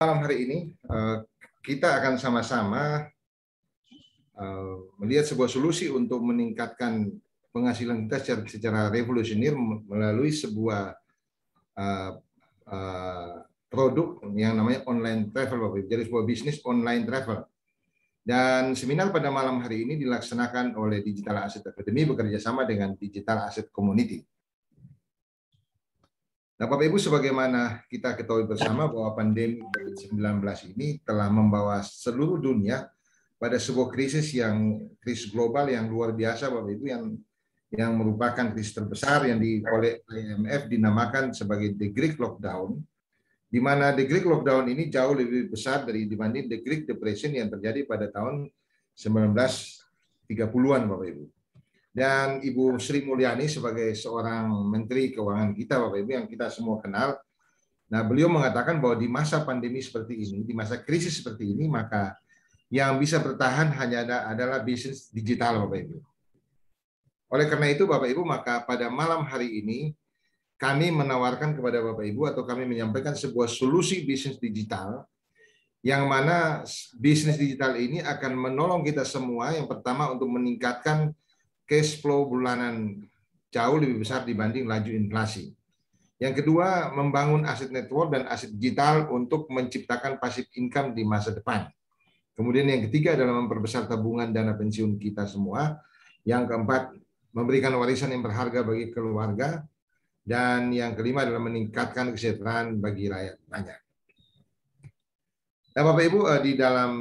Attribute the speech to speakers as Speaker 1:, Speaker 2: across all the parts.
Speaker 1: Malam hari ini kita akan sama-sama melihat sebuah solusi untuk meningkatkan penghasilan kita secara revolusioner melalui sebuah produk yang namanya online travel, Bapak Ibu. Jadi sebuah bisnis online travel. Dan seminar pada malam hari ini dilaksanakan oleh Digital Asset Academy bekerja sama dengan Digital Asset Community. Nah, Bapak Ibu, sebagaimana kita ketahui bersama bahwa pandemi COVID-19 ini telah membawa seluruh dunia pada sebuah krisis global yang luar biasa, Bapak Ibu, yang merupakan krisis terbesar yang oleh IMF dinamakan sebagai the Great Lockdown, di mana the Great Lockdown ini jauh lebih besar dibanding the Great Depression yang terjadi pada tahun 1930-an, Bapak Ibu. Dan Ibu Sri Mulyani sebagai seorang Menteri Keuangan kita, Bapak Ibu, yang kita semua kenal, nah beliau mengatakan bahwa di masa pandemi seperti ini, di masa krisis seperti ini, maka yang bisa bertahan hanya adalah bisnis digital, Bapak Ibu. Oleh karena itu, Bapak Ibu, maka pada malam hari ini kami menawarkan kepada Bapak Ibu atau kami menyampaikan sebuah solusi bisnis digital yang mana bisnis digital ini akan menolong kita semua yang pertama untuk meningkatkan cash flow bulanan jauh lebih besar dibanding laju inflasi. Yang kedua, membangun aset network dan aset digital untuk menciptakan passive income di masa depan. Kemudian yang ketiga adalah memperbesar tabungan dana pensiun kita semua. Yang keempat, memberikan warisan yang berharga bagi keluarga. Dan yang kelima adalah meningkatkan kesejahteraan bagi rakyat banyak. Nah, Bapak Ibu, di dalam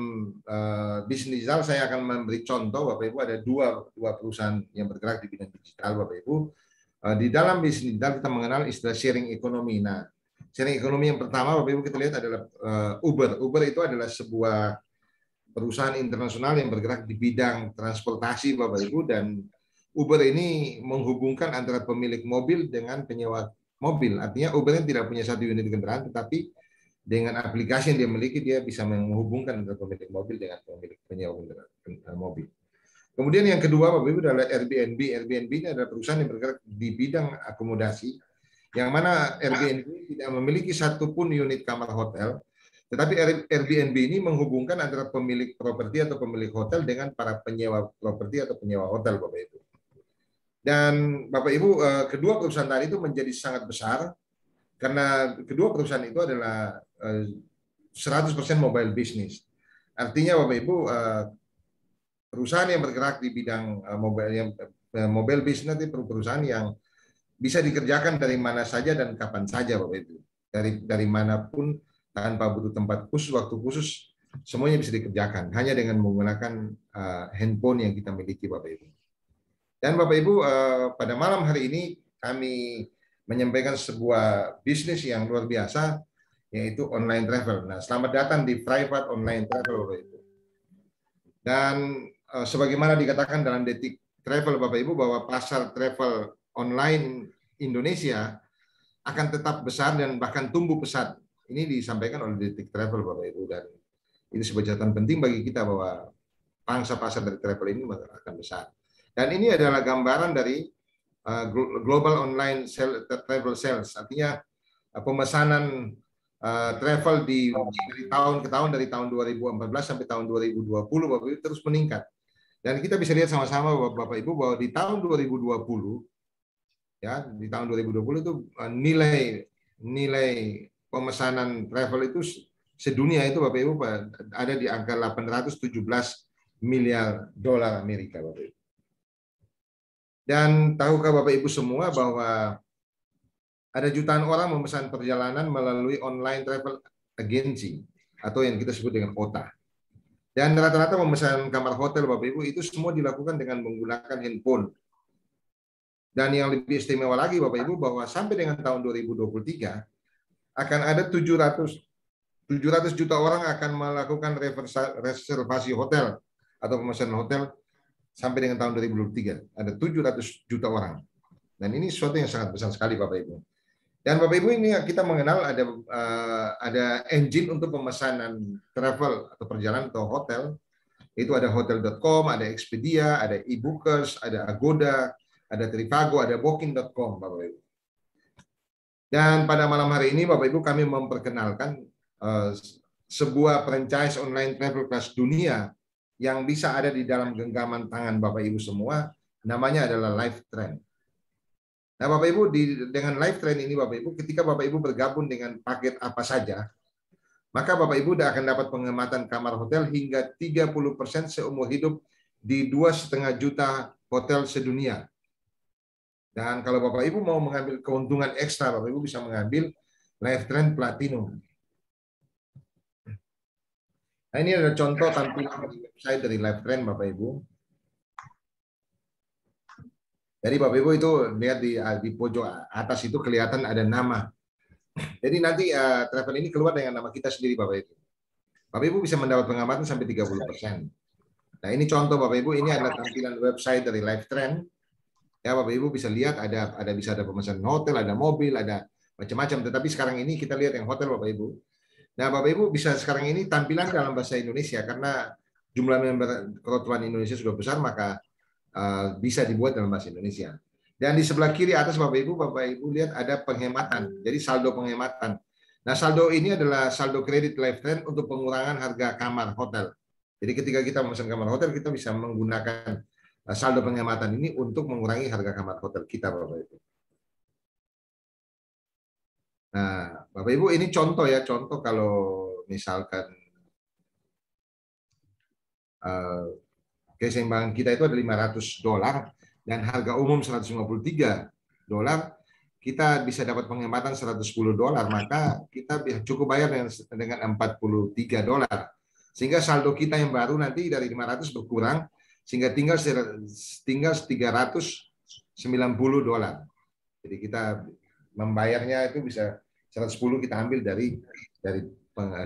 Speaker 1: bisnis digital saya akan memberi contoh. Bapak Ibu, ada dua perusahaan yang bergerak di bidang digital, Bapak Ibu. Di dalam bisnis digital kita mengenal istilah sharing economy. Nah, sharing economy yang pertama, Bapak Ibu, kita lihat adalah Uber. Uber itu adalah sebuah perusahaan internasional yang bergerak di bidang transportasi, Bapak Ibu, dan Uber ini menghubungkan antara pemilik mobil dengan penyewa mobil. Artinya Uber tidak punya satu unit kendaraan, tetapi dengan aplikasi yang dia miliki, dia bisa menghubungkan antara pemilik mobil dengan pemilik penyewa mobil. Kemudian yang kedua, Bapak Ibu, adalah Airbnb. Airbnb ini adalah perusahaan yang bergerak di bidang akomodasi, yang mana Airbnb tidak memiliki satupun unit kamar hotel, tetapi Airbnb ini menghubungkan antara pemilik properti atau pemilik hotel dengan para penyewa properti atau penyewa hotel, Bapak Ibu. Dan Bapak Ibu, kedua perusahaan tadi itu menjadi sangat besar, karena kedua perusahaan itu adalah 100% mobile business. Artinya Bapak Ibu, perusahaan yang bergerak di bidang mobile business itu perusahaan yang bisa dikerjakan dari mana saja dan kapan saja, Bapak Ibu. Dari manapun tanpa butuh tempat khusus, waktu khusus, semuanya bisa dikerjakan hanya dengan menggunakan handphone yang kita miliki, Bapak Ibu. Dan Bapak Ibu, pada malam hari ini kami menyampaikan sebuah bisnis yang luar biasa, yaitu online travel. Nah, selamat datang di Private Online Travel, Bapak Ibu. Dan sebagaimana dikatakan dalam Detik Travel, Bapak Ibu, bahwa pasar travel online Indonesia akan tetap besar dan bahkan tumbuh pesat. Ini disampaikan oleh Detik Travel, Bapak Ibu, dan ini sebuah catatan penting bagi kita bahwa pangsa pasar dari travel ini akan besar. Dan ini adalah gambaran dari global online travel sales, artinya pemesanan travel dari tahun ke tahun, dari tahun 2014 sampai tahun 2020, Bapak Ibu, terus meningkat. Dan kita bisa lihat sama-sama Bapak Ibu bahwa di tahun 2020, ya, di tahun 2020 itu nilai pemesanan travel itu sedunia itu, Bapak Ibu, ada di angka 817 miliar dolar Amerika, Bapak Ibu. Dan tahukah Bapak Ibu semua bahwa ada jutaan orang memesan perjalanan melalui online travel agency atau yang kita sebut dengan OTA. Dan rata-rata memesan kamar hotel, Bapak Ibu, itu semua dilakukan dengan menggunakan handphone. Dan yang lebih istimewa lagi, Bapak Ibu, bahwa sampai dengan tahun 2023 akan ada 700 juta orang akan melakukan reservasi hotel atau pemesanan hotel sampai dengan tahun 2023. Ada 700 juta orang. Dan ini sesuatu yang sangat besar sekali, Bapak Ibu. Dan Bapak Ibu, ini kita mengenal ada engine untuk pemesanan travel atau perjalanan atau hotel. Itu ada hotel.com, ada Expedia, ada eBookers, ada Agoda, ada Trivago, ada Booking.com, Bapak Ibu. Dan pada malam hari ini, Bapak Ibu, kami memperkenalkan sebuah franchise online travel kelas dunia yang bisa ada di dalam genggaman tangan Bapak Ibu semua, namanya adalah LiveTrend. Nah, Bapak Ibu, dengan LiveTrend ini, Bapak Ibu, ketika Bapak Ibu bergabung dengan paket apa saja, maka Bapak Ibu akan dapat penghematan kamar hotel hingga 30% seumur hidup di 2,5 juta hotel sedunia. Dan kalau Bapak Ibu mau mengambil keuntungan ekstra, Bapak Ibu bisa mengambil LiveTrend Platinum. Nah, ini adalah contoh tampilan website dari LiveTrend, Bapak Ibu. Jadi Bapak Ibu itu lihat di pojok atas itu kelihatan ada nama. Jadi nanti travel ini keluar dengan nama kita sendiri, Bapak Ibu. Bapak Ibu bisa mendapat pengamatan sampai 30%. Nah, ini contoh Bapak Ibu, ini adalah tampilan website dari LiveTrend. Ya, Bapak Ibu bisa lihat bisa ada pemesanan hotel, ada mobil, ada macam-macam. Tetapi sekarang ini kita lihat yang hotel, Bapak Ibu. Nah, Bapak Ibu bisa sekarang ini tampilan dalam bahasa Indonesia karena jumlah member kerotuan Indonesia sudah besar, maka bisa dibuat dalam bahasa Indonesia. Dan di sebelah kiri atas Bapak Ibu lihat ada penghematan. Jadi saldo penghematan. Nah, saldo ini adalah saldo kredit LiveTrend untuk pengurangan harga kamar hotel. Jadi ketika kita memesan kamar hotel, kita bisa menggunakan saldo penghematan ini untuk mengurangi harga kamar hotel kita, Bapak Ibu. Nah, Bapak Ibu, ini contoh ya, contoh kalau misalkan keseimbangan kita itu ada $500 dan harga umum $153, kita bisa dapat penghematan $110, maka kita cukup bayar dengan $43. Sehingga saldo kita yang baru nanti dari 500 berkurang sehingga tinggal $390. Jadi kita membayarnya itu bisa 110 kita ambil dari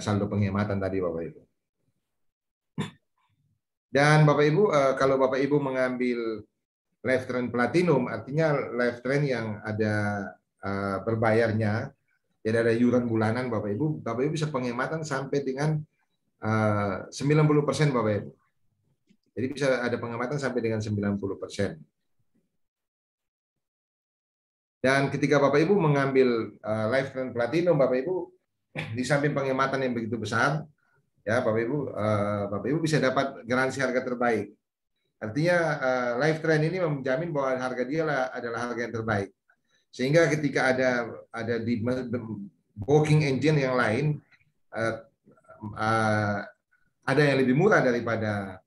Speaker 1: saldo penghematan tadi, Bapak Ibu. Dan Bapak Ibu, kalau Bapak Ibu mengambil LiveTrend Platinum, artinya LiveTrend yang ada berbayarnya, jadi ada iuran bulanan, Bapak Ibu bisa penghematan sampai dengan 90%, Bapak Ibu. Jadi bisa ada penghematan sampai dengan 90%. Dan ketika Bapak Ibu mengambil LiveTrend Platinum, Bapak Ibu di samping penghematan yang begitu besar, ya Bapak Ibu bisa dapat garansi harga terbaik. Artinya LiveTrend ini menjamin bahwa harga dia adalah harga yang terbaik. Sehingga ketika ada di booking engine yang lain ada yang lebih murah daripada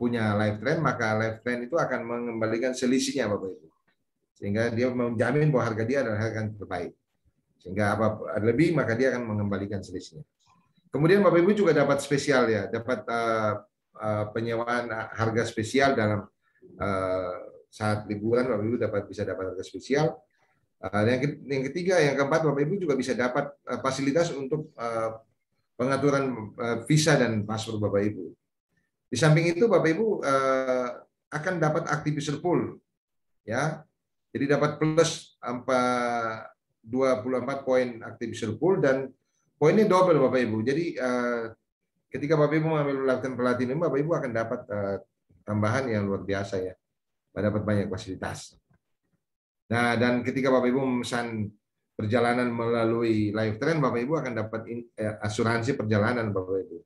Speaker 1: punya LiveTrend, maka LiveTrend itu akan mengembalikan selisihnya, Bapak Ibu. Sehingga dia menjamin bahwa harga dia adalah harga yang terbaik. Sehingga apa lebih, maka dia akan mengembalikan selisihnya. Kemudian Bapak Ibu juga dapat spesial ya, dapat penyewaan harga spesial dalam saat liburan. Bapak Ibu bisa dapat harga spesial. Yang ketiga, yang keempat, Bapak Ibu juga bisa dapat fasilitas untuk pengaturan visa dan paspor Bapak Ibu. Di samping itu Bapak Ibu akan dapat activism pool, ya. Jadi dapat plus 24 poin activism pool dan poinnya double, Bapak Ibu. Jadi ketika Bapak Ibu mengambil LiveTrend Platinum, Bapak Ibu akan dapat tambahan yang luar biasa ya. Dapat banyak fasilitas. Nah, dan ketika Bapak Ibu memesan perjalanan melalui LiveTrend, Bapak Ibu akan dapat asuransi perjalanan, Bapak Ibu.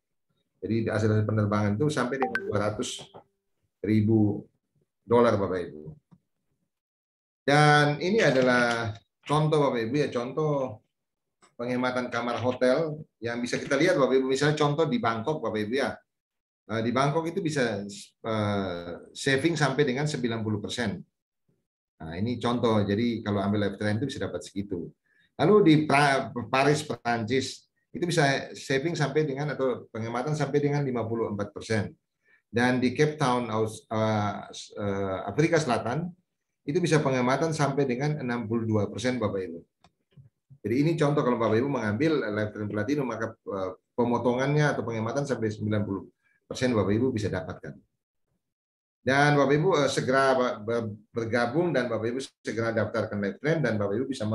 Speaker 1: Jadi asuransi penerbangan itu sampai dengan $200.000, Bapak Ibu. Dan ini adalah contoh, Bapak Ibu ya, contoh penghematan kamar hotel yang bisa kita lihat, Bapak Ibu. Misalnya contoh di Bangkok, Bapak Ibu ya. Di Bangkok itu bisa saving sampai dengan 90%. Nah, ini contoh. Jadi kalau ambil LiveTrend itu bisa dapat segitu. Lalu di Paris, Prancis, itu bisa saving sampai dengan atau penghematan sampai dengan 54%. Dan di Cape Town, Afrika Selatan, itu bisa penghematan sampai dengan 62%, Bapak Ibu. Jadi ini contoh kalau Bapak Ibu mengambil LiveTrend Platinum, maka pemotongannya atau penghematan sampai 90% Bapak Ibu bisa dapatkan. Dan Bapak Ibu segera bergabung dan Bapak Ibu segera daftarkan LiveTrend dan Bapak Ibu bisa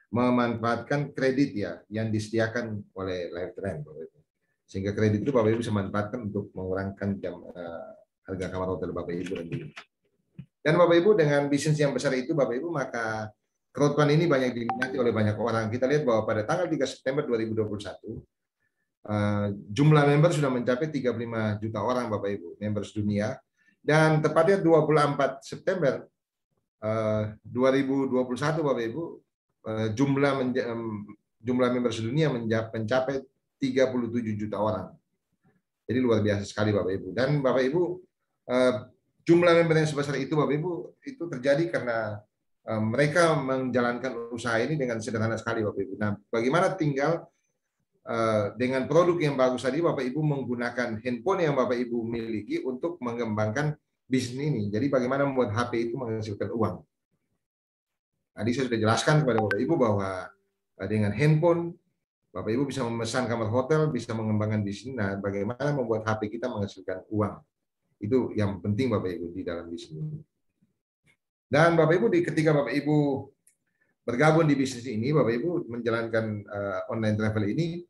Speaker 1: memanfaatkan kredit ya yang disediakan oleh LiveTrend, Bapak Ibu. Sehingga kredit itu Bapak Ibu bisa manfaatkan untuk mengurangkan harga kamar hotel Bapak Ibu nanti. Dan Bapak Ibu dengan bisnis yang besar itu Bapak Ibu, maka crowdfund ini banyak diminati oleh banyak orang. Kita lihat bahwa pada tanggal 3 September 2021 jumlah member sudah mencapai 35 juta orang Bapak Ibu, members dunia. Dan tepatnya 24 September 2021 Bapak Ibu, jumlah members dunia mencapai 37 juta orang. Jadi luar biasa sekali Bapak Ibu. Dan Bapak Ibu, jumlah member yang sebesar itu Bapak Ibu, itu terjadi karena mereka menjalankan usaha ini dengan sederhana sekali Bapak Ibu. Nah, bagaimana tinggal dengan produk yang bagus tadi Bapak Ibu menggunakan handphone yang Bapak Ibu miliki untuk mengembangkan bisnis ini. Jadi bagaimana membuat HP itu menghasilkan uang. Tadi saya sudah jelaskan kepada Bapak Ibu bahwa dengan handphone Bapak Ibu bisa memesan kamar hotel, bisa mengembangkan bisnis. Nah, bagaimana membuat HP kita menghasilkan uang. Itu yang penting Bapak Ibu di dalam bisnis ini. Dan Bapak Ibu ketika Bapak Ibu bergabung di bisnis ini, Bapak Ibu menjalankan online travel ini,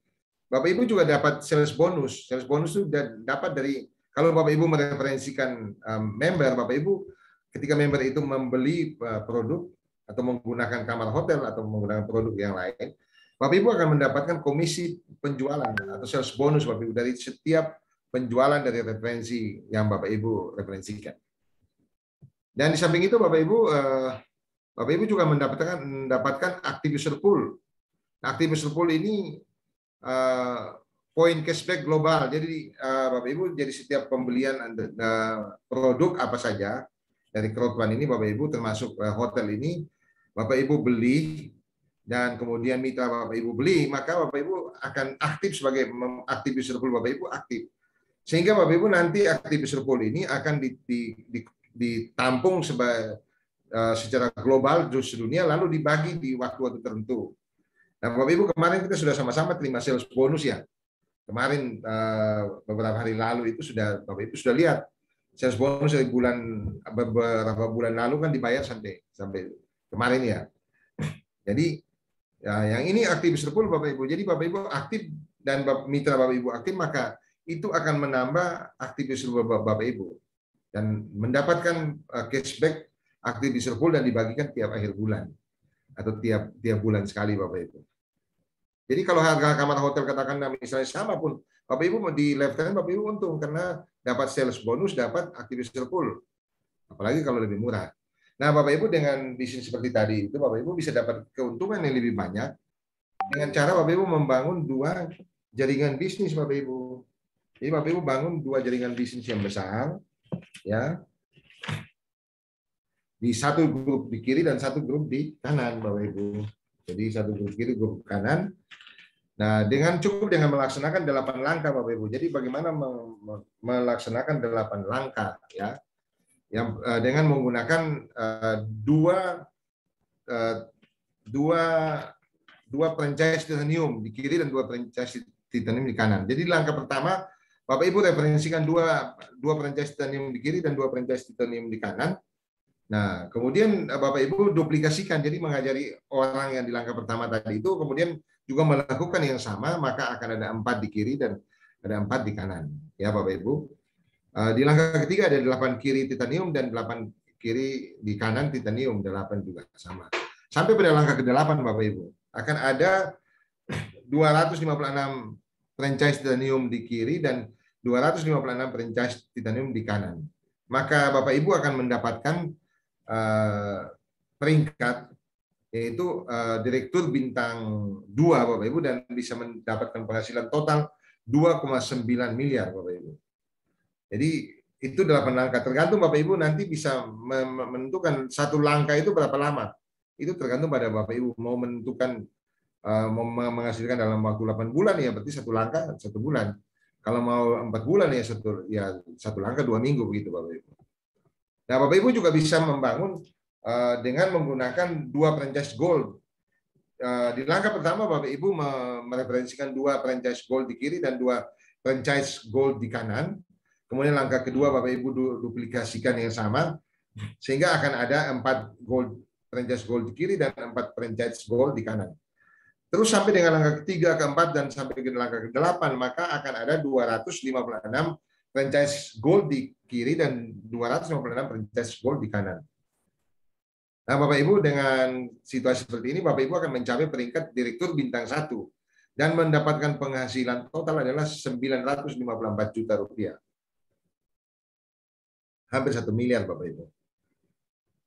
Speaker 1: Bapak Ibu juga dapat sales bonus. Sales bonus itu dapat dari, kalau Bapak Ibu mereferensikan member, Bapak Ibu ketika member itu membeli produk atau menggunakan kamar hotel atau menggunakan produk yang lain, Bapak Ibu akan mendapatkan komisi penjualan atau sales bonus Bapak Ibu dari setiap penjualan dari referensi yang Bapak Ibu referensikan. Dan di samping itu Bapak Ibu juga mendapatkan active user pool. Active user pool ini poin cashback global. Jadi Bapak Ibu, jadi setiap pembelian produk apa saja dari crowdfund ini Bapak Ibu, termasuk hotel ini, Bapak Ibu beli dan kemudian mitra Bapak Ibu beli, maka Bapak Ibu akan aktif sebagai active user pool. Bapak Ibu aktif, sehingga Bapak Ibu nanti active user pool ini akan ditampung secara global di dunia, lalu dibagi di waktu-waktu tertentu. Nah, Bapak Ibu, kemarin kita sudah sama-sama terima sales bonus ya. Kemarin beberapa hari lalu itu Bapak Ibu sudah lihat sales bonus dari beberapa bulan lalu kan dibayar sampai kemarin ya. Jadi ya, yang ini aktif user pool Bapak Ibu. Jadi Bapak Ibu aktif dan mitra Bapak Ibu aktif, maka itu akan menambah aktif user Bapak Ibu dan mendapatkan cashback aktif user pool dan dibagikan tiap akhir bulan atau tiap bulan sekali Bapak Ibu. Jadi kalau harga kamar hotel katakanlah misalnya sama pun, Bapak Ibu di lifetime Bapak Ibu untung karena dapat sales bonus, dapat active user pool. Apalagi kalau lebih murah. Nah, Bapak Ibu dengan bisnis seperti tadi itu Bapak Ibu bisa dapat keuntungan yang lebih banyak dengan cara Bapak Ibu membangun dua jaringan bisnis Bapak Ibu. Jadi Bapak Ibu bangun dua jaringan bisnis yang besar ya. Di satu grup di kiri dan satu grup di kanan Bapak Ibu. Jadi satu grup kiri, grup kanan. Nah, cukup dengan melaksanakan 8 langkah Bapak Ibu. Jadi bagaimana melaksanakan 8 langkah ya, yang dengan menggunakan dua franchise titanium di kiri dan dua franchise titanium di kanan. Jadi langkah pertama Bapak Ibu referensikan dua franchise titanium di kiri dan dua franchise titanium di kanan. Nah, kemudian Bapak Ibu duplikasikan, jadi mengajari orang yang di langkah pertama tadi itu, kemudian juga melakukan yang sama, maka akan ada 4 di kiri dan ada 4 di kanan. Ya Bapak Ibu. Di langkah ketiga ada 8 kiri titanium dan 8 kiri di kanan titanium, 8 juga sama. Sampai pada langkah ke-8 Bapak Ibu, akan ada 256 franchise titanium di kiri dan 256 franchise titanium di kanan. Maka Bapak Ibu akan mendapatkan peringkat yaitu direktur bintang 2 Bapak Ibu, dan bisa mendapatkan penghasilan total 2,9 miliar Bapak Ibu. Jadi itu 8 langkah, tergantung Bapak Ibu nanti bisa menentukan satu langkah itu berapa lama. Itu tergantung pada Bapak Ibu mau menentukan menghasilkan dalam waktu 8 bulan ya berarti satu langkah 1 bulan. Kalau mau 4 bulan ya satu langkah 2 minggu begitu Bapak Ibu. Nah, Bapak Ibu juga bisa membangun dengan menggunakan 2 franchise gold. Di langkah pertama Bapak Ibu mereferensikan 2 franchise gold di kiri dan 2 franchise gold di kanan. Kemudian langkah kedua Bapak Ibu duplikasikan yang sama sehingga akan ada 4 franchise gold di kiri dan 4 franchise gold di kanan. Terus sampai dengan langkah ketiga, keempat dan sampai ke langkah ke-8 maka akan ada 256 franchise gold di kiri dan 256 franchise gold di kanan. Nah, Bapak Ibu dengan situasi seperti ini, Bapak Ibu akan mencapai peringkat direktur bintang 1 dan mendapatkan penghasilan total adalah 954 juta rupiah. Hampir 1 miliar Bapak Ibu.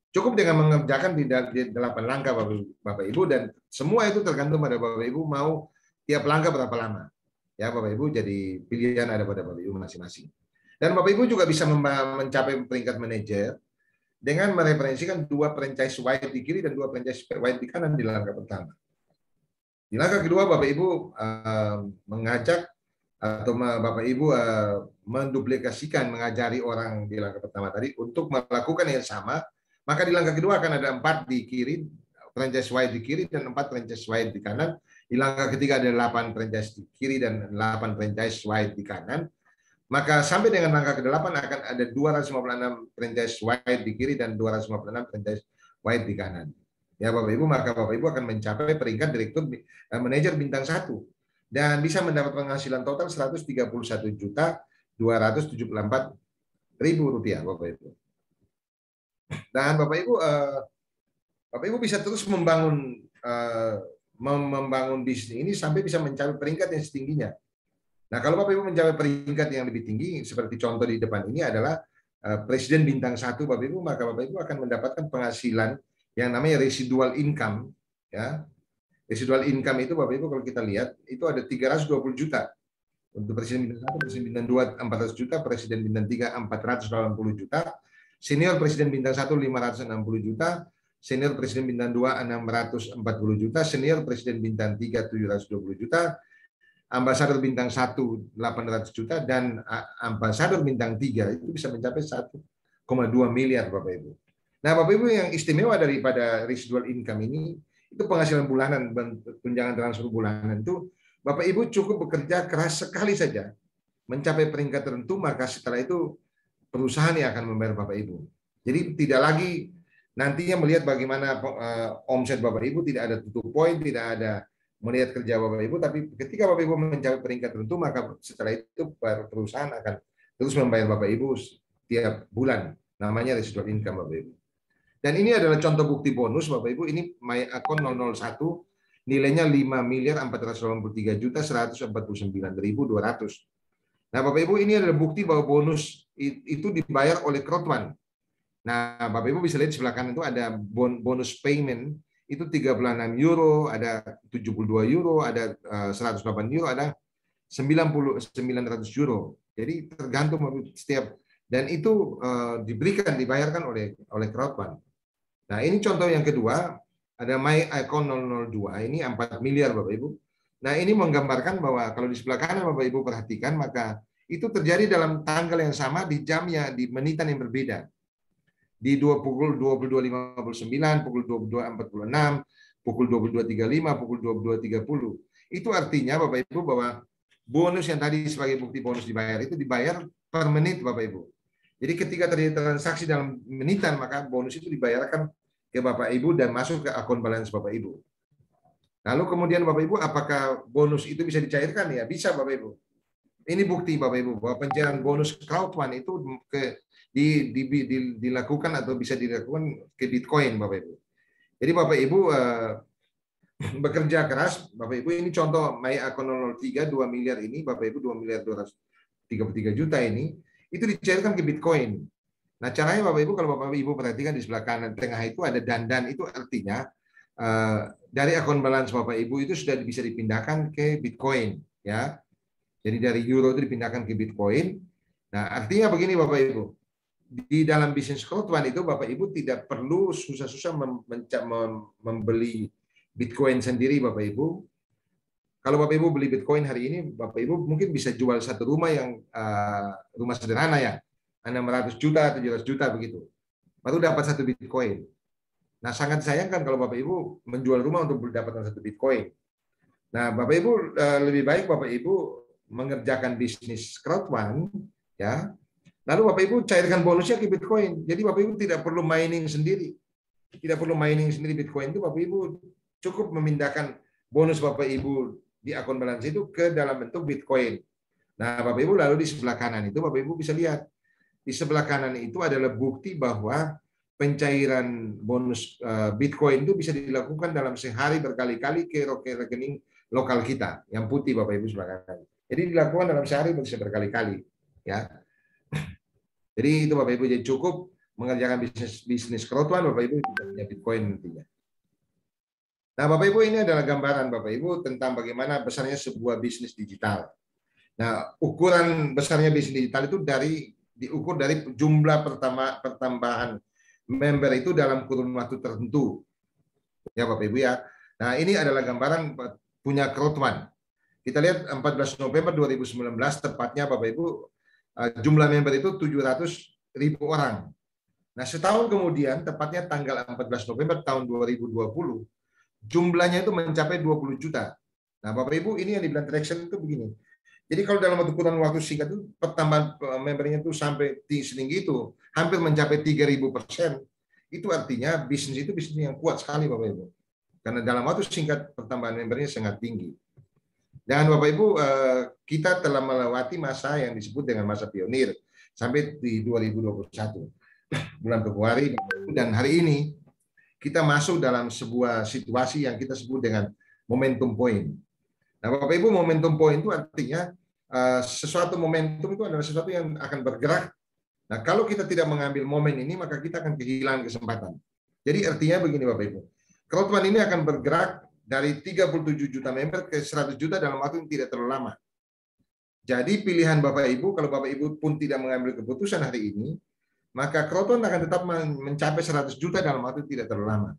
Speaker 1: Cukup dengan mengerjakan di 8 langkah Bapak Ibu, dan semua itu tergantung pada Bapak Ibu mau tiap langkah berapa lama. Ya Bapak Ibu, jadi pilihan ada pada Bapak Ibu masing-masing. Dan Bapak Ibu juga bisa mencapai peringkat manajer dengan mereferensikan 2 franchise wide di kiri dan 2 franchise wide di kanan di langkah pertama. Di langkah kedua Bapak Ibu mengajak atau Bapak Ibu menduplikasikan, mengajari orang di langkah pertama tadi untuk melakukan yang sama, maka di langkah kedua akan ada 4 di kiri, franchise wide di kiri, dan 4 franchise wide di kanan. Di langkah ketiga ada 8 franchise di kiri dan 8 franchise wide di kanan. Maka sampai dengan langkah ke-8 akan ada 256 franchise wide di kiri dan 256 franchise wide di kanan. Ya Bapak Ibu, maka Bapak Ibu akan mencapai peringkat direktur manajer bintang 1 dan bisa mendapat penghasilan total 131.274.000 rupiah Bapak Ibu. Dan Bapak Ibu bisa terus membangun bisnis ini sampai bisa mencapai peringkat yang setingginya. Nah, kalau Bapak Ibu mencapai peringkat yang lebih tinggi, seperti contoh di depan ini adalah Presiden Bintang 1 Bapak Ibu, maka Bapak Ibu akan mendapatkan penghasilan yang namanya residual income. Ya. Residual income itu Bapak Ibu kalau kita lihat, itu ada 320 juta. Untuk Presiden Bintang 1, Presiden Bintang 2, 400 juta, Presiden Bintang 3, 480 juta, Senior Presiden Bintang 1, 560 juta, Senior Presiden Bintang 2, 640 juta, Senior Presiden Bintang 3, 720 juta, Ambasador Bintang 1 800 juta, dan Ambasador Bintang 3 itu bisa mencapai 1,2 miliar Bapak Ibu. Nah Bapak Ibu, yang istimewa daripada residual income ini itu penghasilan bulanan, tunjangan transfer bulanan itu Bapak Ibu cukup bekerja keras sekali saja mencapai peringkat tertentu, maka setelah itu perusahaan yang akan membayar Bapak Ibu. Jadi tidak lagi nantinya melihat bagaimana omset Bapak Ibu, tidak ada tutup poin, tidak ada melihat kerja Bapak Ibu, tapi ketika Bapak Ibu mencapai peringkat tertentu, maka setelah itu perusahaan akan terus membayar Bapak Ibu tiap bulan. Namanya residual income Bapak Ibu. Dan ini adalah contoh bukti bonus Bapak Ibu. Ini My Account 001, nilainya 5.483.149.200. Nah Bapak Ibu, ini adalah bukti bahwa bonus itu dibayar oleh Crowdfund. Nah Bapak Ibu bisa lihat di sebelah kanan itu ada bonus payment, itu 36 euro, ada 72 euro, ada 108 euro, ada 900 euro. Jadi tergantung setiap, dan itu dibayarkan oleh Crowdfund. Nah ini contoh yang kedua, ada My Account 002, ini 4 miliar Bapak Ibu. Nah ini menggambarkan bahwa kalau di sebelah kanan Bapak Ibu perhatikan, maka itu terjadi dalam tanggal yang sama, di jamnya, di menitan yang berbeda. Di pukul 22.59, pukul 22.46, pukul 22.35, pukul 22.30. Itu artinya Bapak Ibu bahwa bonus yang tadi sebagai bukti bonus dibayar itu dibayar per menit Bapak Ibu. Jadi ketika terjadi transaksi dalam menitan, maka bonus itu dibayarkan ke Bapak Ibu dan masuk ke akun balance Bapak Ibu. Lalu kemudian Bapak Ibu, apakah bonus itu bisa dicairkan? Ya bisa Bapak Ibu. Ini bukti Bapak Ibu bahwa pencairan bonus Crowdfund itu dilakukan atau bisa dilakukan ke Bitcoin Bapak Ibu. Jadi Bapak Ibu bekerja keras Bapak Ibu, ini contoh My Account 03 2 miliar ini Bapak Ibu, 2 miliar 233 juta ini itu dicairkan ke Bitcoin. Nah caranya Bapak Ibu, kalau Bapak Ibu perhatikan di sebelah kanan tengah itu ada dandan, itu artinya dari akun balance Bapak Ibu itu sudah bisa dipindahkan ke Bitcoin ya. Jadi dari euro itu dipindahkan ke Bitcoin. Nah artinya begini Bapak Ibu, di dalam bisnis Crowdfund itu Bapak Ibu tidak perlu susah-susah membeli Bitcoin sendiri Bapak Ibu. Kalau Bapak Ibu beli Bitcoin hari ini, Bapak Ibu mungkin bisa jual satu rumah yang rumah sederhana ya, 600 juta, 700 juta begitu. Baru dapat satu Bitcoin. Nah, sangat disayangkan kalau Bapak Ibu menjual rumah untuk mendapatkan satu Bitcoin. Nah, Bapak Ibu lebih baik Bapak Ibu mengerjakan bisnis Crowdfund ya. Lalu Bapak Ibu cairkan bonusnya ke Bitcoin. Jadi Bapak Ibu tidak perlu mining sendiri. Tidak perlu mining sendiri Bitcoin itu, Bapak Ibu cukup memindahkan bonus Bapak Ibu di akun balance itu ke dalam bentuk Bitcoin. Nah, Bapak Ibu lalu di sebelah kanan itu Bapak Ibu bisa lihat. Di sebelah kanan itu adalah bukti bahwa pencairan bonus Bitcoin itu bisa dilakukan dalam sehari berkali-kali ke rekening lokal kita yang putih Bapak Ibu sebelah kanan. Jadi dilakukan dalam sehari bisa berkali-kali ya. Jadi itu Bapak Ibu, jadi cukup mengerjakan bisnis kerotuan Bapak Ibu bisa punya Bitcoin nantinya. Nah Bapak Ibu, ini adalah gambaran Bapak Ibu tentang bagaimana besarnya sebuah bisnis digital. Nah ukuran besarnya bisnis digital itu diukur dari jumlah pertambahan member itu dalam kurun waktu tertentu. Ya Bapak Ibu ya. Nah ini adalah gambaran punya Crowd1. Kita lihat 14 November 2019 tepatnya Bapak Ibu, jumlah member itu 700.000 orang. Nah setahun kemudian tepatnya tanggal 14 November tahun 2020 jumlahnya itu mencapai 20 juta. Nah Bapak Ibu, ini yang dibilang traction itu begini. Jadi kalau dalam kurun waktu singkat itu pertambahan membernya itu sampai setinggi itu, hampir mencapai 3.000%. Itu artinya bisnis itu bisnis yang kuat sekali Bapak Ibu. Karena dalam waktu singkat pertambahan membernya sangat tinggi. Dan Bapak Ibu, kita telah melewati masa yang disebut dengan masa pionir sampai di 2021 bulan Februari, dan hari ini kita masuk dalam sebuah situasi yang kita sebut dengan momentum point. Nah, Bapak Ibu, momentum point itu artinya sesuatu momentum itu adalah sesuatu yang akan bergerak. Nah, kalau kita tidak mengambil momen ini, maka kita akan kehilangan kesempatan. Jadi artinya begini Bapak Ibu, Crowd1 ini akan bergerak dari 37 juta member ke 100 juta dalam waktu yang tidak terlalu lama. Jadi pilihan Bapak Ibu, kalau Bapak Ibu pun tidak mengambil keputusan hari ini, maka Crowd1 akan tetap mencapai 100 juta dalam waktu yang tidak terlalu lama.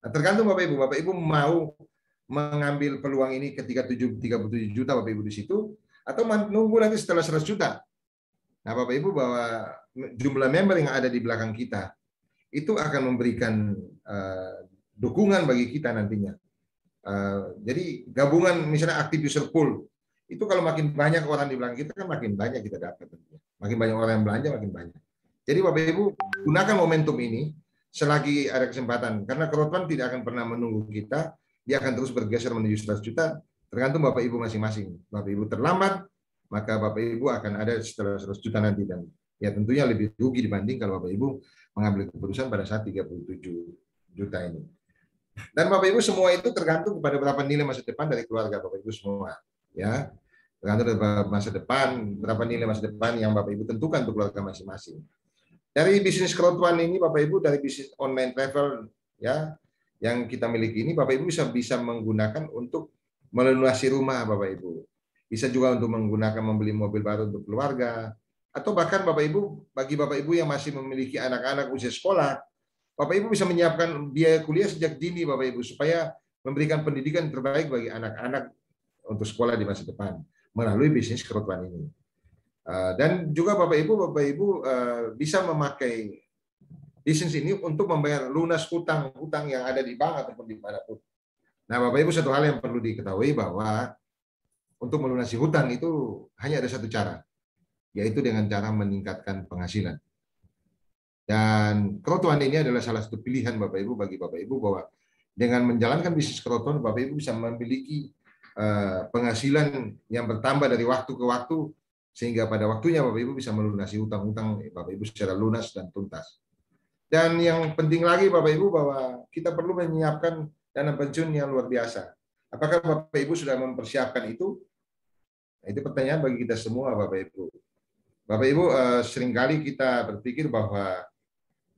Speaker 1: Nah, tergantung Bapak Ibu mau mengambil peluang ini ketika 37 juta Bapak Ibu di situ, atau menunggu nanti setelah 100 juta. Nah Bapak Ibu, bahwa jumlah member yang ada di belakang kita itu akan memberikan dukungan bagi kita nantinya. Jadi gabungan misalnya active user pool, itu kalau makin banyak orang di belakang kita kan makin banyak kita dapat. Makin banyak orang yang belanja makin banyak. Jadi Bapak Ibu, gunakan momentum ini selagi ada kesempatan. Karena Crowd1 tidak akan pernah menunggu kita, dia akan terus bergeser menuju 100 juta, tergantung Bapak Ibu masing-masing. Bapak Ibu terlambat, maka Bapak Ibu akan ada setelah 100 juta nanti, dan ya tentunya lebih rugi dibanding kalau Bapak Ibu mengambil keputusan pada saat 37 juta ini. Dan Bapak Ibu, semua itu tergantung kepada berapa nilai masa depan dari keluarga Bapak Ibu semua, ya. Tergantung dari masa depan, berapa nilai masa depan yang Bapak Ibu tentukan untuk keluarga masing-masing. Dari bisnis Crowd1 ini Bapak Ibu, dari bisnis online travel ya yang kita miliki ini, Bapak Ibu bisa menggunakan untuk melunasi rumah Bapak Ibu. Bisa juga untuk menggunakan membeli mobil baru untuk keluarga, atau bahkan Bapak Ibu, bagi Bapak Ibu yang masih memiliki anak-anak usia sekolah, Bapak Ibu bisa menyiapkan biaya kuliah sejak dini Bapak Ibu, supaya memberikan pendidikan terbaik bagi anak-anak untuk sekolah di masa depan melalui bisnis Crowd1 ini. Dan juga Bapak Ibu bisa memakai bisnis ini untuk membayar lunas hutang-hutang yang ada di bank ataupun di manapun. Nah Bapak Ibu, satu hal yang perlu diketahui bahwa untuk melunasi hutang itu hanya ada satu cara, yaitu dengan cara meningkatkan penghasilan. Dan Crowd1 ini adalah salah satu pilihan Bapak Ibu bagi Bapak Ibu, bahwa dengan menjalankan bisnis Crowd1 Bapak Ibu bisa memiliki penghasilan yang bertambah dari waktu ke waktu, sehingga pada waktunya Bapak Ibu bisa melunasi hutang-hutang Bapak Ibu secara lunas dan tuntas. Dan yang penting lagi Bapak Ibu, bahwa kita perlu menyiapkan dana pensiun yang luar biasa. Apakah Bapak Ibu sudah mempersiapkan itu? Nah, itu pertanyaan bagi kita semua Bapak Ibu. Bapak Ibu, seringkali kita berpikir bahwa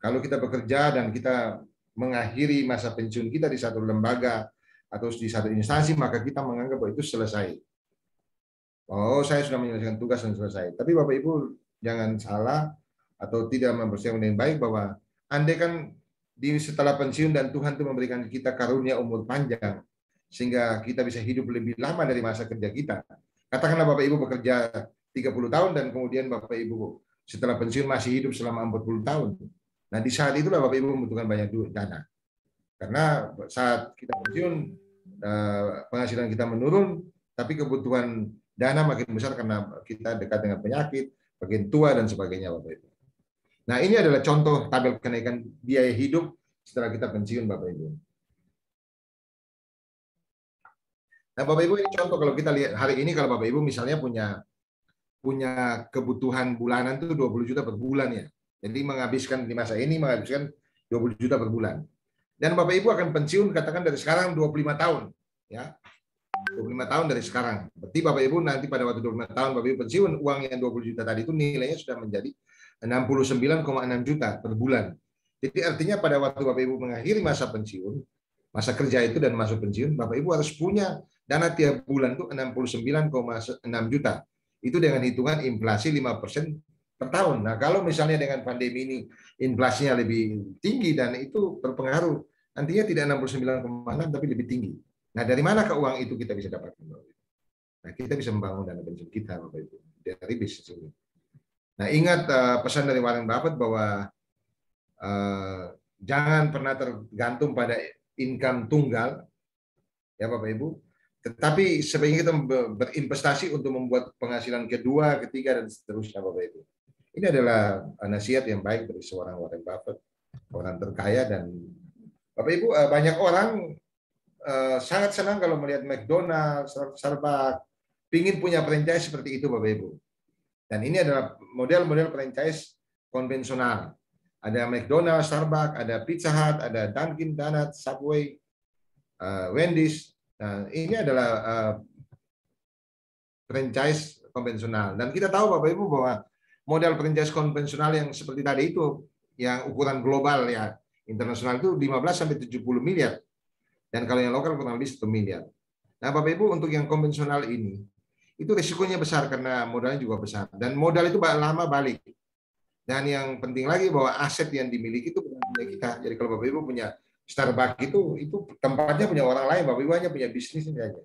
Speaker 1: kalau kita bekerja dan kita mengakhiri masa pensiun kita di satu lembaga atau di satu instansi, maka kita menganggap bahwa itu selesai. Oh, saya sudah menyelesaikan tugas dan selesai. Tapi Bapak Ibu jangan salah atau tidak mempersiapkan dengan baik, bahwa andai kan setelah pensiun dan Tuhan itu memberikan kita karunia umur panjang sehingga kita bisa hidup lebih lama dari masa kerja kita. Katakanlah Bapak Ibu bekerja 30 tahun dan kemudian Bapak Ibu setelah pensiun masih hidup selama 40 tahun. Nah, di saat itulah Bapak Ibu membutuhkan banyak dana. Karena saat kita pensiun, penghasilan kita menurun, tapi kebutuhan dana makin besar karena kita dekat dengan penyakit, makin tua dan sebagainya Bapak Ibu. Nah, ini adalah contoh tabel kenaikan biaya hidup setelah kita pensiun Bapak Ibu. Nah, Bapak Ibu, ini contoh kalau kita lihat hari ini, kalau Bapak Ibu misalnya punya kebutuhan bulanan itu 20 juta per bulan ya. Jadi menghabiskan di masa ini menghabiskan 20 juta per bulan. Dan Bapak Ibu akan pensiun katakan dari sekarang 25 tahun ya. 25 tahun dari sekarang. Berarti Bapak Ibu nanti pada waktu 25 tahun Bapak Ibu pensiun, uang yang 20 juta tadi itu nilainya sudah menjadi 69,6 juta per bulan. Jadi artinya pada waktu Bapak Ibu mengakhiri masa pensiun, masa kerja itu dan masuk pensiun, Bapak Ibu harus punya dana tiap bulan itu 69,6 juta. Itu dengan hitungan inflasi 5% per tahun. Nah, kalau misalnya dengan pandemi ini inflasinya lebih tinggi dan itu berpengaruh, nantinya tidak 69,6 tapi lebih tinggi. Nah, dari mana ke uang itu kita bisa dapatkan? Nah, kita bisa membangun dana pensiun kita, Bapak Ibu, dari bisnis ini. Nah, ingat pesan dari Warren Buffett bahwa jangan pernah tergantung pada income tunggal, ya Bapak Ibu. Tetapi sebaiknya kita berinvestasi untuk membuat penghasilan kedua, ketiga, dan seterusnya, Bapak Ibu. Ini adalah nasihat yang baik dari seorang Warren Buffett, orang terkaya. Dan Bapak Ibu, banyak orang sangat senang kalau melihat McDonald's, Starbucks, ingin punya franchise seperti itu, Bapak Ibu. Dan ini adalah model-model franchise konvensional. Ada McDonald's, Starbucks, ada Pizza Hut, ada Dunkin' Donuts, Subway, Wendy's. Nah, ini adalah franchise konvensional. Dan kita tahu Bapak Ibu bahwa model franchise konvensional yang seperti tadi itu, yang ukuran global ya, internasional itu 15 sampai 70 miliar. Dan kalau yang lokal kurang lebih 1 miliar. Nah, Bapak Ibu, untuk yang konvensional ini, itu risikonya besar karena modalnya juga besar. Dan modal itu lama balik. Dan yang penting lagi bahwa aset yang dimiliki itu bukan punya kita. Jadi kalau Bapak Ibu punya Starbucks itu tempatnya punya orang lain, Bapak Ibu hanya punya bisnisnya aja.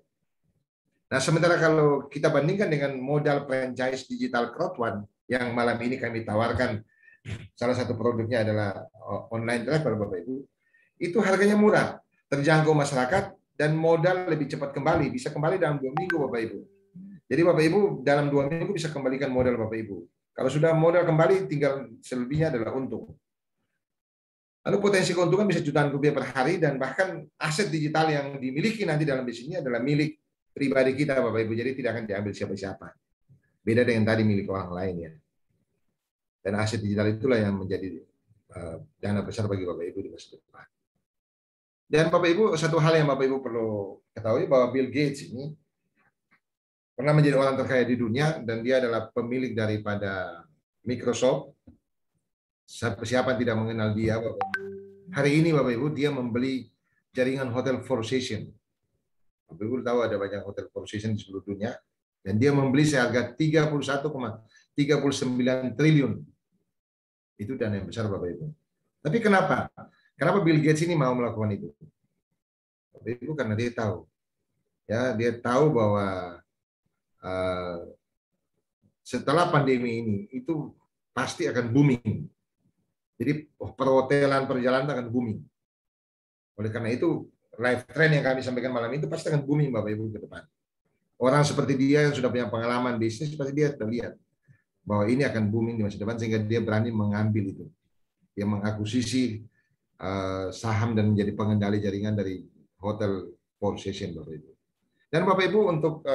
Speaker 1: Nah, sementara kalau kita bandingkan dengan modal franchise digital crowd1 yang malam ini kami tawarkan, salah satu produknya adalah online travel, Bapak Ibu, itu harganya murah, terjangkau masyarakat, dan modal lebih cepat kembali, bisa kembali dalam 2 minggu, Bapak Ibu. Jadi Bapak Ibu dalam 2 minggu bisa kembalikan modal Bapak Ibu. Kalau sudah modal kembali, tinggal selebihnya adalah untung. Lalu potensi keuntungan bisa jutaan rupiah per hari, dan bahkan aset digital yang dimiliki nanti dalam bisnisnya adalah milik pribadi kita, Bapak Ibu. Jadi tidak akan diambil siapa-siapa. Beda dengan tadi milik orang lain ya. Dan aset digital itulah yang menjadi dana besar bagi Bapak Ibu di masa depan. Dan Bapak Ibu, satu hal yang Bapak Ibu perlu ketahui bahwa Bill Gates ini pernah menjadi orang terkaya di dunia, dan dia adalah pemilik daripada Microsoft. Siapa tidak mengenal dia, Bapak Ibu. Hari ini Bapak Ibu dia membeli jaringan hotel Four Seasons. Bapak Ibu tahu ada banyak hotel Four Seasons di seluruh dunia, dan dia membeli seharga 31,39 triliun. Itu dana yang besar Bapak Ibu. Tapi kenapa? Kenapa Bill Gates ini mau melakukan itu? Bapak Ibu karena dia tahu. Ya, dia tahu bahwa setelah pandemi ini itu pasti akan booming. Jadi perhotelan, perjalanan akan booming. Oleh karena itu live trend yang kami sampaikan malam itu pasti akan booming Bapak Ibu ke depan. Orang seperti dia yang sudah punya pengalaman bisnis pasti dia sudah lihat bahwa ini akan booming di masa depan, sehingga dia berani mengambil itu. Dia mengakuisisi saham dan menjadi pengendali jaringan dari hotel Four Seasons Bapak Ibu. Dan Bapak Ibu untuk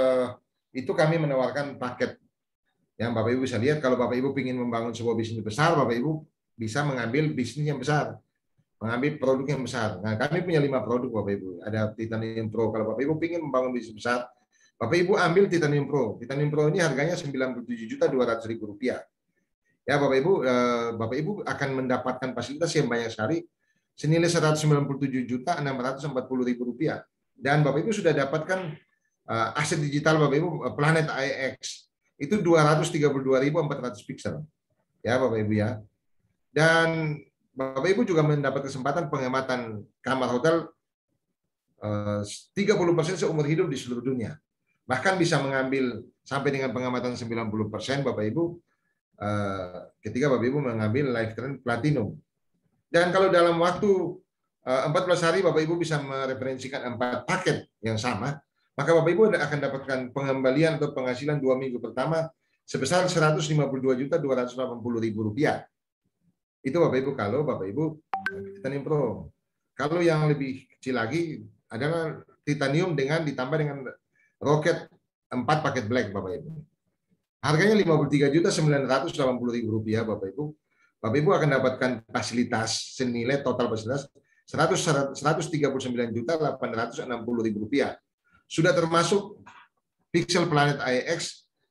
Speaker 1: itu kami menawarkan paket yang Bapak Ibu bisa lihat. Kalau Bapak Ibu ingin membangun sebuah bisnis besar, Bapak Ibu bisa mengambil bisnis yang besar, mengambil produk yang besar. Nah, kami punya 5 produk Bapak Ibu. Ada Titanium Pro. Kalau Bapak Ibu ingin membangun bisnis besar, Bapak Ibu ambil Titanium Pro. Titanium Pro ini harganya Rp97.200.000. Ya Bapak Ibu akan mendapatkan fasilitas yang banyak sekali senilai Rp197.640.000. Dan Bapak Ibu sudah dapatkan aset digital Bapak Ibu Planet IX itu 232.400 pixel. Ya Bapak Ibu ya. Dan Bapak Ibu juga mendapat kesempatan penghematan kamar hotel 30% seumur hidup di seluruh dunia. Bahkan bisa mengambil sampai dengan penghematan 90% Bapak Ibu ketika Bapak Ibu mengambil Lifetime Platinum. Dan kalau dalam waktu 14 hari Bapak Ibu bisa mereferensikan 4 paket yang sama, maka Bapak Ibu akan dapatkan pengembalian atau penghasilan 2 minggu pertama sebesar Rp152.280.000. Itu Bapak Ibu kalau Bapak Ibu Titanium Pro. Kalau yang lebih kecil lagi adalah Titanium ditambah dengan Rocket 4 paket Black Bapak Ibu. Harganya Rp53.980.000 Bapak Ibu. Bapak Ibu akan dapatkan fasilitas senilai total fasilitas Rp139.860.000. sudah termasuk Pixel Planet IX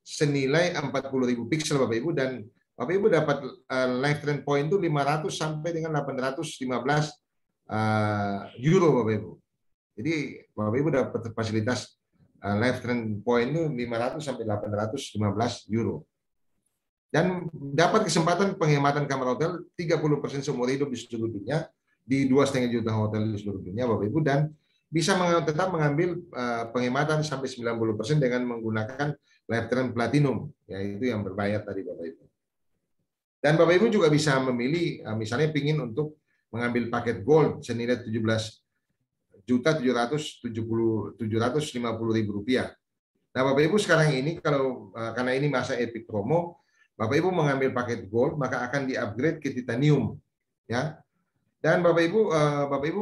Speaker 1: senilai 40.000 pixel Bapak Ibu, dan Bapak Ibu dapat lifetime point itu 500 sampai dengan 815 euro Bapak Ibu. Jadi Bapak Ibu dapat fasilitas lifetime point itu 500 sampai 815 euro. Dan dapat kesempatan penghematan kamar hotel 30% seumur hidup di seluruh dunia, di 2,5 juta hotel di seluruh dunia Bapak Ibu, dan bisa tetap mengambil penghematan sampai 90% dengan menggunakan lifetime platinum, yaitu yang berbayar tadi Bapak Ibu. Dan Bapak Ibu juga bisa memilih, misalnya ingin untuk mengambil paket gold senilai 17.750.000 rupiah. Nah Bapak Ibu sekarang ini kalau karena ini masa epic promo, Bapak Ibu mengambil paket gold maka akan di-upgrade ke titanium, ya. Dan Bapak Ibu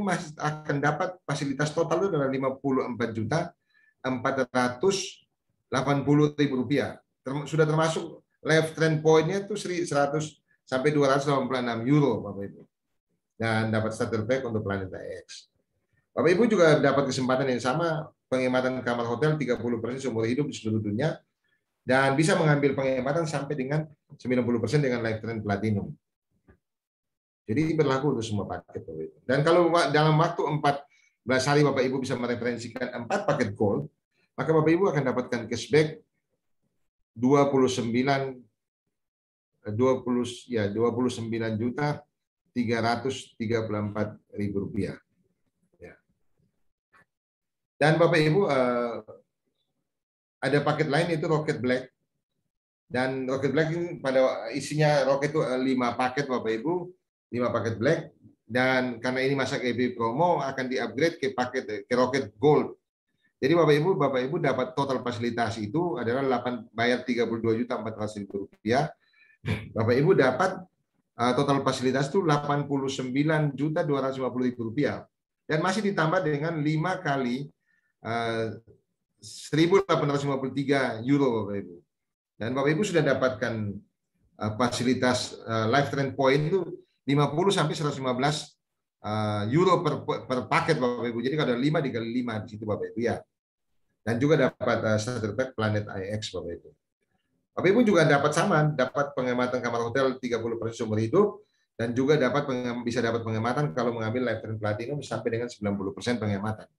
Speaker 1: masih akan dapat fasilitas total itu adalah 54.480.000 rupiah. Sudah termasuk lifetime point-nya itu 100 sampai 286 euro Bapak Ibu. Dan dapat starter pack untuk Planet IX. Bapak Ibu juga dapat kesempatan yang sama, penghematan kamar hotel 30% seumur hidup di seluruh dunia, dan bisa mengambil penghematan sampai dengan 90% dengan lifetime platinum. Jadi berlaku untuk semua paket Bapak Ibu. Dan kalau dalam waktu 14 hari Bapak Ibu bisa mereferensikan 4 paket gold, maka Bapak Ibu akan dapatkan cashback 29.334.000 rupiah. Ya. Dan Bapak Ibu ada paket lain itu Rocket Black. Dan Rocket Black ini pada isinya Rocket itu 5 paket Bapak Ibu. 5 paket black, dan karena ini masa EP promo akan di-upgrade ke paket ke Rocket Gold. Jadi Bapak Ibu dapat total fasilitas itu adalah bayar 32.400.000 rupiah. Bapak Ibu dapat total fasilitas itu 89.250.000 rupiah, dan masih ditambah dengan 5 kali 1.853 euro Bapak Ibu. Dan Bapak Ibu sudah dapatkan fasilitas lifetime point itu 50 sampai 115 euro per paket Bapak Ibu. Jadi kalau ada 5 dikali 5 di situ Bapak Ibu ya. Dan juga dapat starter pack Planet IX Bapak Ibu. Bapak Ibu juga dapat penghematan kamar hotel 30% seumur hidup, dan juga bisa dapat penghematan kalau mengambil lifetime platinum sampai dengan 90% penghematan.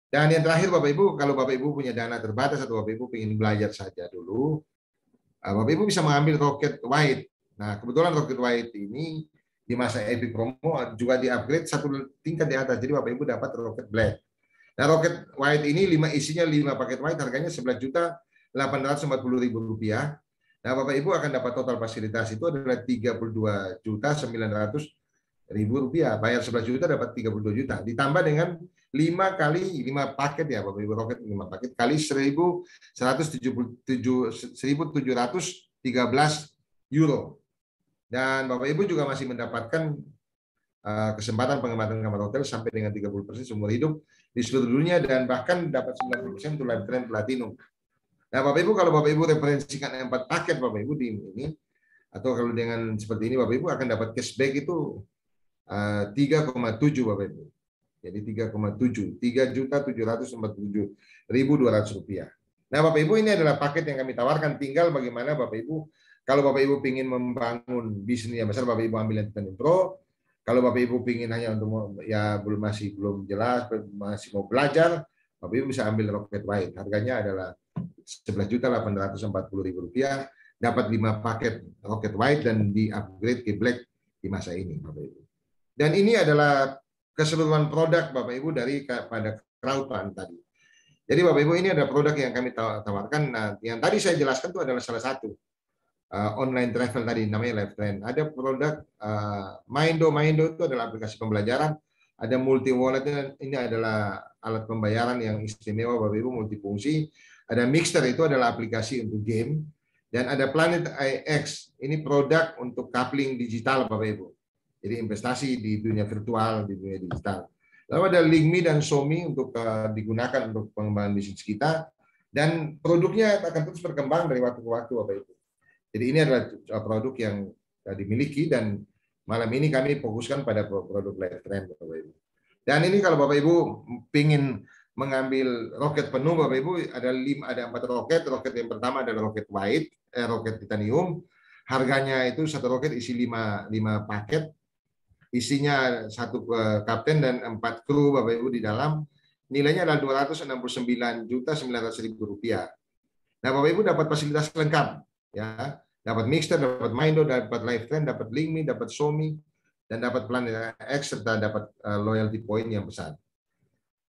Speaker 1: Dan yang terakhir Bapak Ibu, kalau Bapak Ibu punya dana terbatas atau Bapak Ibu ingin belajar saja dulu, Bapak Ibu bisa mengambil Rocket White. Nah, kebetulan Rocket White ini di masa epic promo juga di-upgrade 1 tingkat di atas. Jadi Bapak Ibu dapat Rocket Black. Nah, Rocket White ini isinya 5 paket white, harganya 11.840.000 rupiah. Nah, Bapak Ibu akan dapat total fasilitas itu adalah 32.900.000 rupiah. Bayar 11 juta dapat 32 juta. Ditambah dengan 5 paket ya Bapak Ibu, Rocket 5 paket kali 1.713 euro. Dan Bapak Ibu juga masih mendapatkan kesempatan penghematan kamar hotel sampai dengan 30% seumur hidup di seluruh dunia, dan bahkan dapat 90% untuk lifetime platinum. Nah Bapak Ibu, kalau Bapak Ibu referensikan 4 paket Bapak Ibu di ini, atau kalau dengan seperti ini Bapak Ibu akan dapat cashback itu 3,7 Bapak Ibu. Jadi 3,7, 3.747.200 rupiah. Nah Bapak Ibu, ini adalah paket yang kami tawarkan. Tinggal bagaimana Bapak Ibu, kalau Bapak Ibu ingin membangun bisnis yang besar, Bapak Ibu ambil yang Titanium Pro. Kalau Bapak Ibu ingin hanya untuk masih belum jelas, masih mau belajar, Bapak Ibu bisa ambil Rocket White. Harganya adalah 11.840.000 rupiah. Dapat 5 paket Rocket White dan di-upgrade ke Black di masa ini Bapak Ibu. Dan ini adalah keseluruhan produk Bapak Ibu pada crowdfund tadi. Jadi Bapak Ibu, ini ada produk yang kami tawarkan. Nah, yang tadi saya jelaskan itu adalah salah satu online travel tadi, namanya LiveTrend. Ada produk Maindo. Maindo itu adalah aplikasi pembelajaran. Ada multi wallet, ini adalah alat pembayaran yang istimewa Bapak Ibu, multifungsi. Ada Mixer, itu adalah aplikasi untuk game. Dan ada Planet IX, ini produk untuk coupling digital Bapak Ibu. Jadi investasi di dunia virtual, di dunia digital. Lalu ada Linkme dan Somi untuk digunakan untuk pengembangan bisnis kita. Dan produknya akan terus berkembang dari waktu ke waktu Bapak Ibu. Jadi ini adalah produk yang dimiliki, dan malam ini kami fokuskan pada produk LiveTrend Bapak Ibu. Dan ini kalau Bapak Ibu ingin mengambil roket penuh, Bapak Ibu, ada 4 roket. Roket yang pertama adalah roket white, roket titanium. Harganya itu satu roket isi 5 paket. Isinya 1 kapten dan 4 kru, Bapak Ibu, di dalam. Nilainya adalah Rp269.900.000. Nah, Bapak Ibu dapat fasilitas lengkap, ya. Dapat mixer, dapat Mindo, dapat Lifetime, dapat Lingme, dapat Somi, dan dapat Planet X, serta dapat loyalty point yang besar.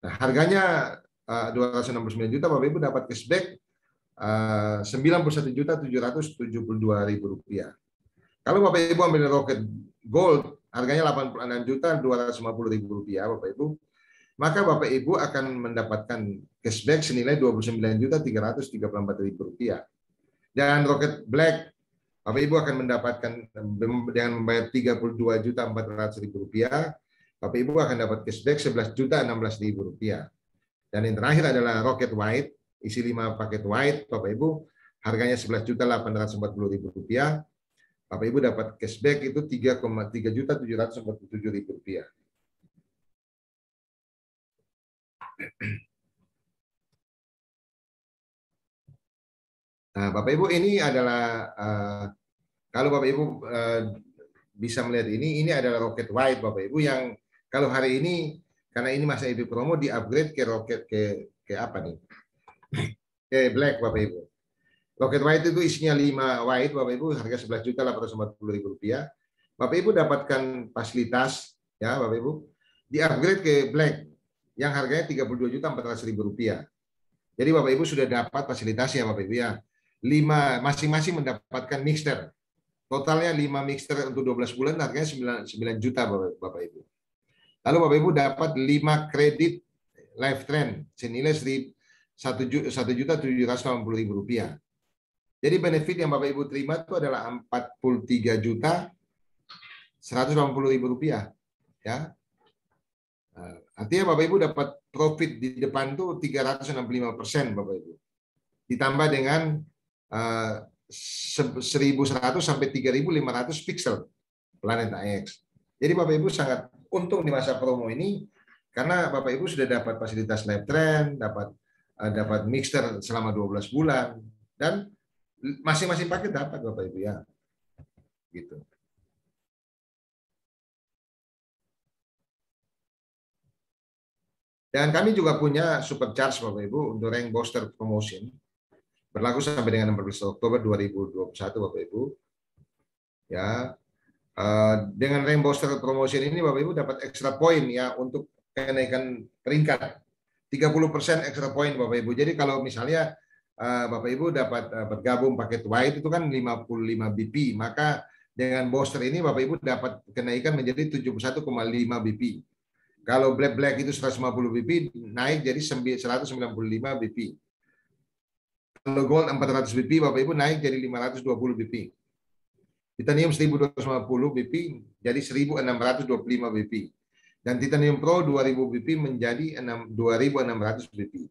Speaker 1: Nah, harganya 269 juta, Bapak Ibu dapat cashback Rp91.772.000. Kalau Bapak Ibu ambil roket gold, harganya Rp86.250.000, Bapak Ibu. Maka Bapak Ibu akan mendapatkan cashback senilai Rp29.334.000. Dan roket black, Bapak Ibu akan mendapatkan dengan membayar Rp32.400.000. Bapak Ibu akan dapat cashback Rp11.016.000. Dan yang terakhir adalah roket white, isi 5 paket white, Bapak Ibu, harganya Rp11.840.000. Bapak Ibu dapat cashback itu Rp3.747.000. Nah, Bapak Ibu, ini adalah kalau Bapak Ibu bisa melihat ini adalah roket white, Bapak Ibu, yang kalau hari ini karena ini masa IP promo di-upgrade ke roket ke apa nih? Ke black, Bapak Ibu. Roket white itu isinya 5 white, Bapak Ibu, harga Rp11.840.000. Bapak Ibu dapatkan fasilitas, ya Bapak Ibu, di-upgrade ke black yang harganya Rp32.400.000. Jadi Bapak Ibu sudah dapat fasilitasnya, Bapak Ibu, ya. 5 masing-masing mendapatkan mixer. Totalnya 5 mixer untuk 12 bulan, harganya 9 juta, Bapak Ibu. Lalu Bapak Ibu dapat 5 kredit Lifetime senilai Rp1.780.000. Jadi benefit yang Bapak Ibu terima itu adalah Rp43.180.000, ya. Artinya Bapak Ibu dapat profit di depan itu 365%, Bapak Ibu. Ditambah dengan 1.100 sampai 3.500 pixel Planet AX. Jadi Bapak Ibu sangat untung di masa promo ini karena Bapak Ibu sudah dapat fasilitas live trend, dapat mixer selama 12 bulan, dan masing-masing paket dapat, Bapak Ibu, ya. Gitu. Dan kami juga punya super charge, Bapak Ibu, untuk rank booster promotion. Berlaku sampai dengan 14 Oktober 2021, Bapak Ibu. Ya. Dengan rank booster promotion ini Bapak Ibu dapat extra point, ya, untuk kenaikan peringkat. 30% extra point, Bapak Ibu. Jadi kalau misalnya Bapak Ibu dapat bergabung paket white itu kan 55 BP, maka dengan booster ini Bapak Ibu dapat kenaikan menjadi 71,5 BP. Kalau black itu 150 BP, naik jadi 195 BP. Kalau gold 400 BP, Bapak Ibu naik jadi 520 BP. Titanium 1250 BP jadi 1625 BP. Dan Titanium Pro 2000 BP menjadi 2600 BP.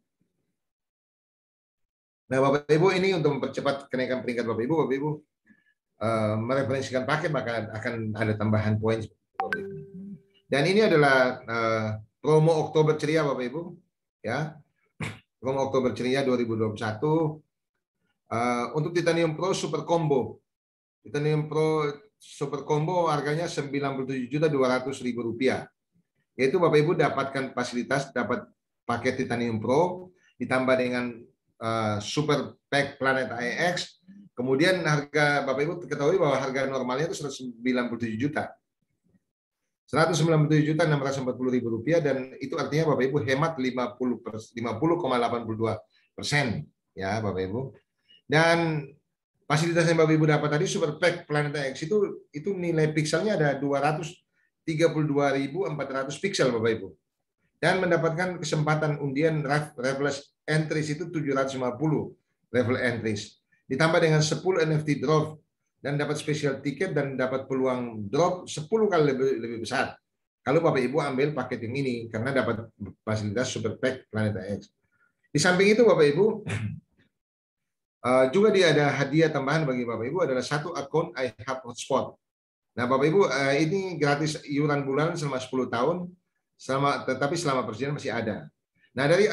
Speaker 1: Nah, Bapak Ibu, ini untuk mempercepat kenaikan peringkat Bapak Ibu mereferensikan paket, maka akan ada tambahan poin. Dan ini adalah promo Oktober Ceria, Bapak Ibu, ya. Promo Oktober Ceria 2021 untuk Titanium Pro Super Combo. Titanium Pro Super Combo harganya Rp97.200.000. Yaitu Bapak Ibu dapatkan fasilitas, dapat paket Titanium Pro ditambah dengan Super Pack Planet AX. Kemudian harga Bapak Ibu ketahui bahwa harga normalnya itu Rp197.640.000, dan itu artinya Bapak Ibu hemat 50,82%, ya Bapak Ibu. Dan fasilitas yang Bapak Ibu dapat tadi Super Pack Planet X itu nilai pixelnya ada 232.400 pixel, Bapak Ibu. Dan mendapatkan kesempatan undian Raffles entries itu 750 level entries. Ditambah dengan 10 NFT drop dan dapat special ticket dan dapat peluang drop 10 kali lebih besar. Kalau Bapak Ibu ambil paket yang ini karena dapat fasilitas Super Pack Planet X. Di samping itu Bapak Ibu juga dia ada hadiah tambahan bagi Bapak Ibu adalah 1 akun iHub Hotspot. Nah, Bapak Ibu ini gratis iuran bulan selama 10 tahun, tetapi selama perjanjian masih ada. Nah, dari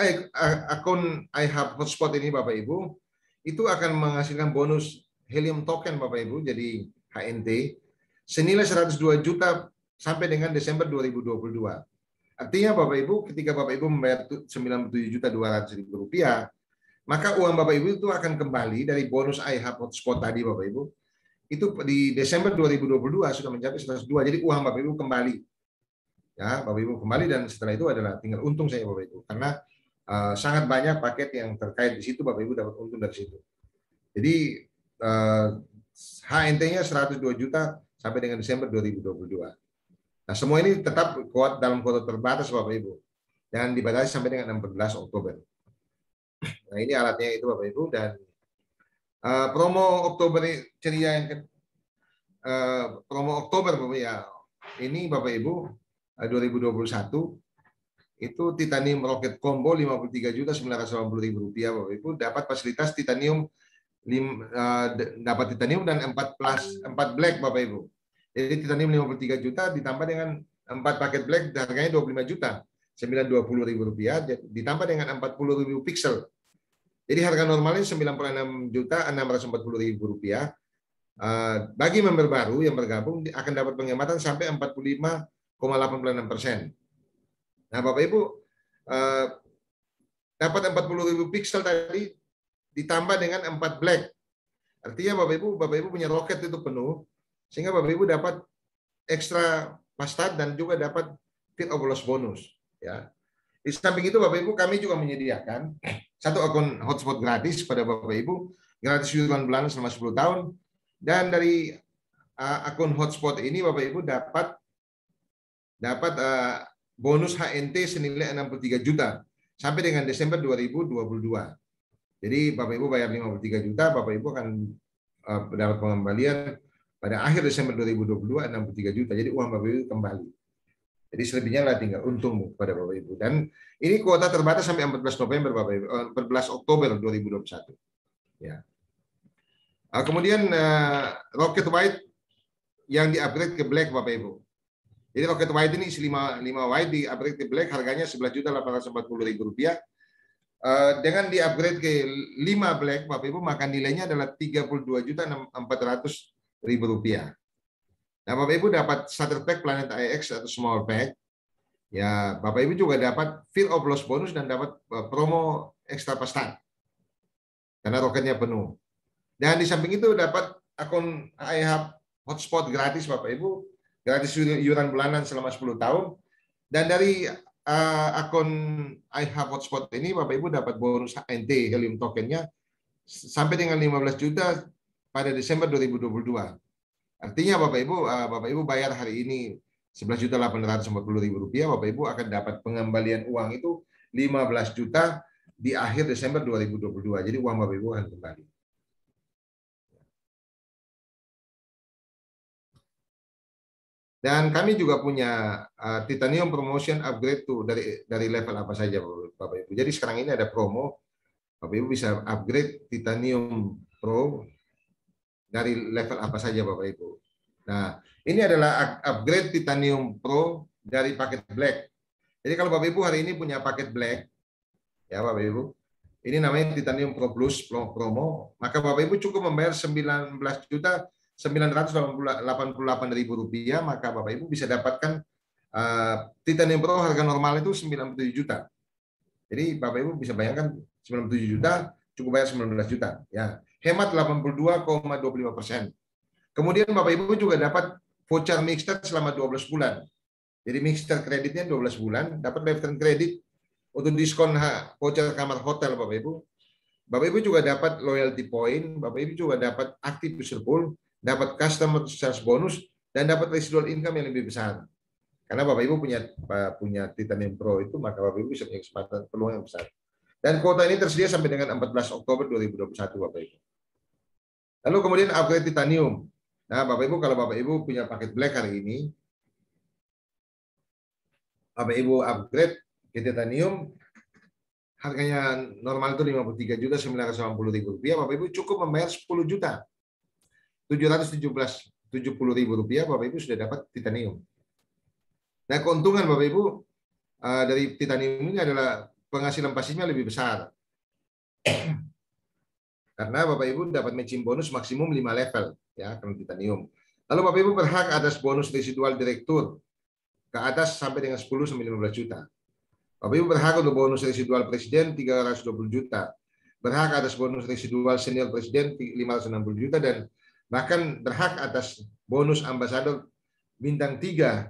Speaker 1: akun iHub Hotspot ini Bapak Ibu, itu akan menghasilkan bonus helium token Bapak Ibu, jadi HNT, senilai 102 juta sampai dengan Desember 2022. Artinya Bapak Ibu, ketika Bapak Ibu membayar 97.200.000 rupiah, maka uang Bapak Ibu itu akan kembali dari bonus iHub Hotspot tadi Bapak Ibu. Itu di Desember 2022 sudah mencapai 102. Jadi uang Bapak Ibu kembali. Ya, Bapak Ibu kembali, dan setelah itu adalah tinggal untung saya Bapak Ibu. Karena sangat banyak paket yang terkait di situ, Bapak Ibu dapat untung dari situ. Jadi HNT-nya 102 juta sampai dengan Desember 2022. Nah, semua ini tetap kuat dalam kuota terbatas Bapak Ibu. Dan dibatasi sampai dengan 14 Oktober. Nah, ini alatnya itu Bapak Ibu. Dan promo Oktober ceria yang promo Oktober Bapak ya. Ini Bapak Ibu 2021 itu titanium rocket combo 53.980.000 rupiah Bapak Ibu, dapat fasilitas titanium dapat titanium dan 4 black Bapak Ibu. Jadi titanium 53 juta ditambah dengan 4 paket black harganya 25 juta 920.000 rupiah ditambah dengan 40.000 pixel. Jadi harga normalnya 96 juta 640.000 rupiah. Bagi member baru yang bergabung akan dapat penghematan sampai 45,86%. Nah, Bapak Ibu dapat 40.000 pixel tadi ditambah dengan 4 black. Artinya Bapak Ibu punya roket itu penuh, sehingga Bapak Ibu dapat ekstra pastat dan juga dapat fit of loss bonus. Ya. Di samping itu Bapak Ibu kami juga menyediakan satu akun hotspot gratis pada Bapak Ibu, gratis iuran bulanan selama 10 tahun, dan dari akun hotspot ini Bapak Ibu dapat bonus HNT senilai 63 juta sampai dengan Desember 2022. Jadi Bapak Ibu bayar 53 juta, Bapak Ibu akan dapat pengembalian pada akhir Desember 2022 63 juta. Jadi uang Bapak Ibu kembali. Jadi selebihnya lah tinggal untung pada Bapak Ibu. Dan ini kuota terbatas sampai 14 November Bapak Ibu, 14 Oktober 2021. Ya. Kemudian Rocket White yang di-upgrade ke Black Bapak Ibu. Jadi Rocket White ini isi 5 white di-upgrade ke Black harganya 11.840.000 rupiah. Dengan di-upgrade ke 5 Black Bapak Ibu maka nilainya adalah 32.400.000 rupiah. Nah, Bapak Ibu dapat starter pack Planet IX atau small pack. Ya, Bapak Ibu juga dapat field of loss bonus dan dapat promo ekstra pastan. Karena roketnya penuh. Dan di samping itu dapat akun iHub Hotspot gratis Bapak Ibu, gratis iuran bulanan selama 10 tahun. Dan dari akun iHub Hotspot ini Bapak Ibu dapat bonus HNT helium tokennya sampai dengan 15 juta pada Desember 2022. Artinya Bapak Ibu bayar hari ini 11.840.000 rupiah, Bapak Ibu akan dapat pengembalian uang itu 15 juta di akhir Desember 2022. Jadi uang Bapak Ibu akan kembali. Dan kami juga punya titanium promotion upgrade tuh dari level apa saja Bapak Ibu. Jadi sekarang ini ada promo, Bapak Ibu bisa upgrade titanium pro dari level apa saja Bapak Ibu. Nah, ini adalah upgrade titanium pro dari paket black. Jadi kalau Bapak Ibu hari ini punya paket black, ya Bapak Ibu, ini namanya titanium pro plus promo, maka Bapak Ibu cukup membayar 19.988.000 rupiah, maka Bapak Ibu bisa dapatkan titanium pro harga normal itu 97 juta. Jadi Bapak Ibu bisa bayangkan 97 juta cukup bayar 19 juta, ya. Hemat 82,25%. Kemudian Bapak Ibu juga dapat voucher Mixter selama 12 bulan. Jadi Mixter kreditnya 12 bulan, dapat lifetime kredit untuk diskon voucher kamar hotel Bapak Ibu. Bapak Ibu juga dapat loyalty point, Bapak Ibu juga dapat active user pool, dapat customer sales bonus, dan dapat residual income yang lebih besar. Karena Bapak Ibu punya Titanium Pro itu, maka Bapak Ibu bisa punya kesempatan peluang yang besar. Dan kuota ini tersedia sampai dengan 14 Oktober 2021 Bapak Ibu. Lalu kemudian upgrade Titanium. Nah, Bapak Ibu kalau Bapak Ibu punya paket Black hari ini, Bapak Ibu upgrade ke Titanium, harganya normal itu 53.980.000 rupiah, Bapak Ibu cukup membayar 10.770.000 rupiah, Bapak Ibu sudah dapat Titanium. Nah, keuntungan Bapak Ibu dari Titanium ini adalah penghasilan pasifnya lebih besar. Karena Bapak Ibu dapat matching bonus maksimum 5 level ya karena titanium. Lalu Bapak Ibu berhak atas bonus residual direktur ke atas sampai dengan 10 sampai 15 juta. Bapak Ibu berhak untuk bonus residual presiden 320 juta. Berhak atas bonus residual senior presiden 560 juta dan bahkan berhak atas bonus ambasador bintang 3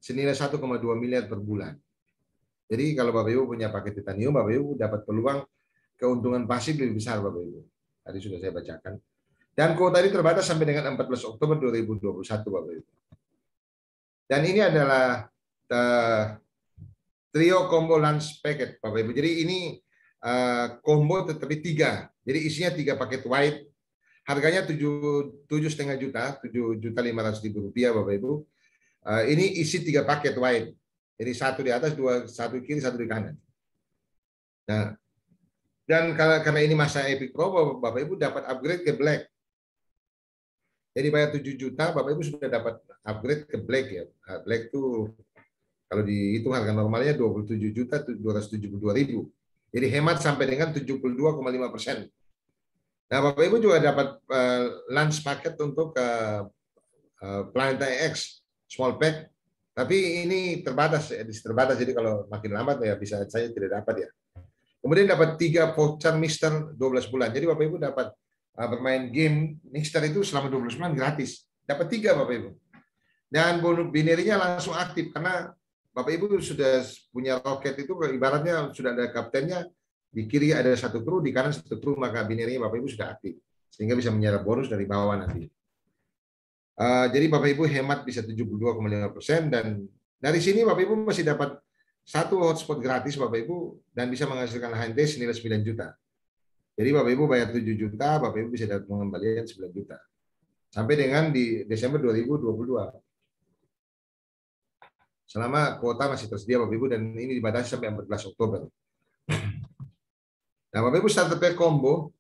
Speaker 1: senilai 1,2 miliar per bulan. Jadi kalau Bapak Ibu punya paket titanium, Bapak Ibu dapat peluang keuntungan pasif lebih besar Bapak Ibu. Tadi sudah saya bacakan. Dan kuota ini terbatas sampai dengan 14 Oktober 2021 Bapak Ibu. Dan ini adalah trio combo lunch packet Bapak Ibu. Jadi ini combo tetapi 3. Jadi isinya 3 paket white. Harganya 7,5 juta, 7.500.000 rupiah Bapak Ibu. Ini isi 3 paket white. Jadi 1 di atas, 2, 1 kiri, 1 di kanan. Nah, dan karena ini masa Epic Pro, Bapak Ibu dapat upgrade ke Black. Jadi bayar 7 juta, Bapak Ibu sudah dapat upgrade ke Black ya. Black itu kalau dihitung harga normalnya 27.272.000. Jadi hemat sampai dengan 72,5%. Nah, Bapak Ibu juga dapat lunch paket untuk Planeta X small pack. Tapi ini terbatas, edisi terbatas. Jadi kalau makin lambat ya bisa saya tidak dapat ya. Kemudian dapat 3 voucher Mixer 12 bulan. Jadi Bapak Ibu dapat bermain game Mixer itu selama 12 bulan gratis. Dapat 3 Bapak Ibu. Dan bonus binerinya langsung aktif karena Bapak Ibu sudah punya roket itu ibaratnya sudah ada kaptennya, di kiri ada 1 kru, di kanan 1 kru, maka binerinya Bapak Ibu sudah aktif. Sehingga bisa menyerap bonus dari bawah nanti. Jadi Bapak Ibu hemat bisa 72,5% dan dari sini Bapak Ibu masih dapat 1 hotspot gratis Bapak Ibu dan bisa menghasilkan HNT senilai 9 juta. Jadi Bapak Ibu bayar 7 juta, Bapak Ibu bisa dapat pengembalian 9 juta. Sampai dengan di Desember 2022. Selama kuota masih tersedia Bapak Ibu dan ini dibatasi sampai 14 Oktober. Nah, Bapak Ibu starter pack combo.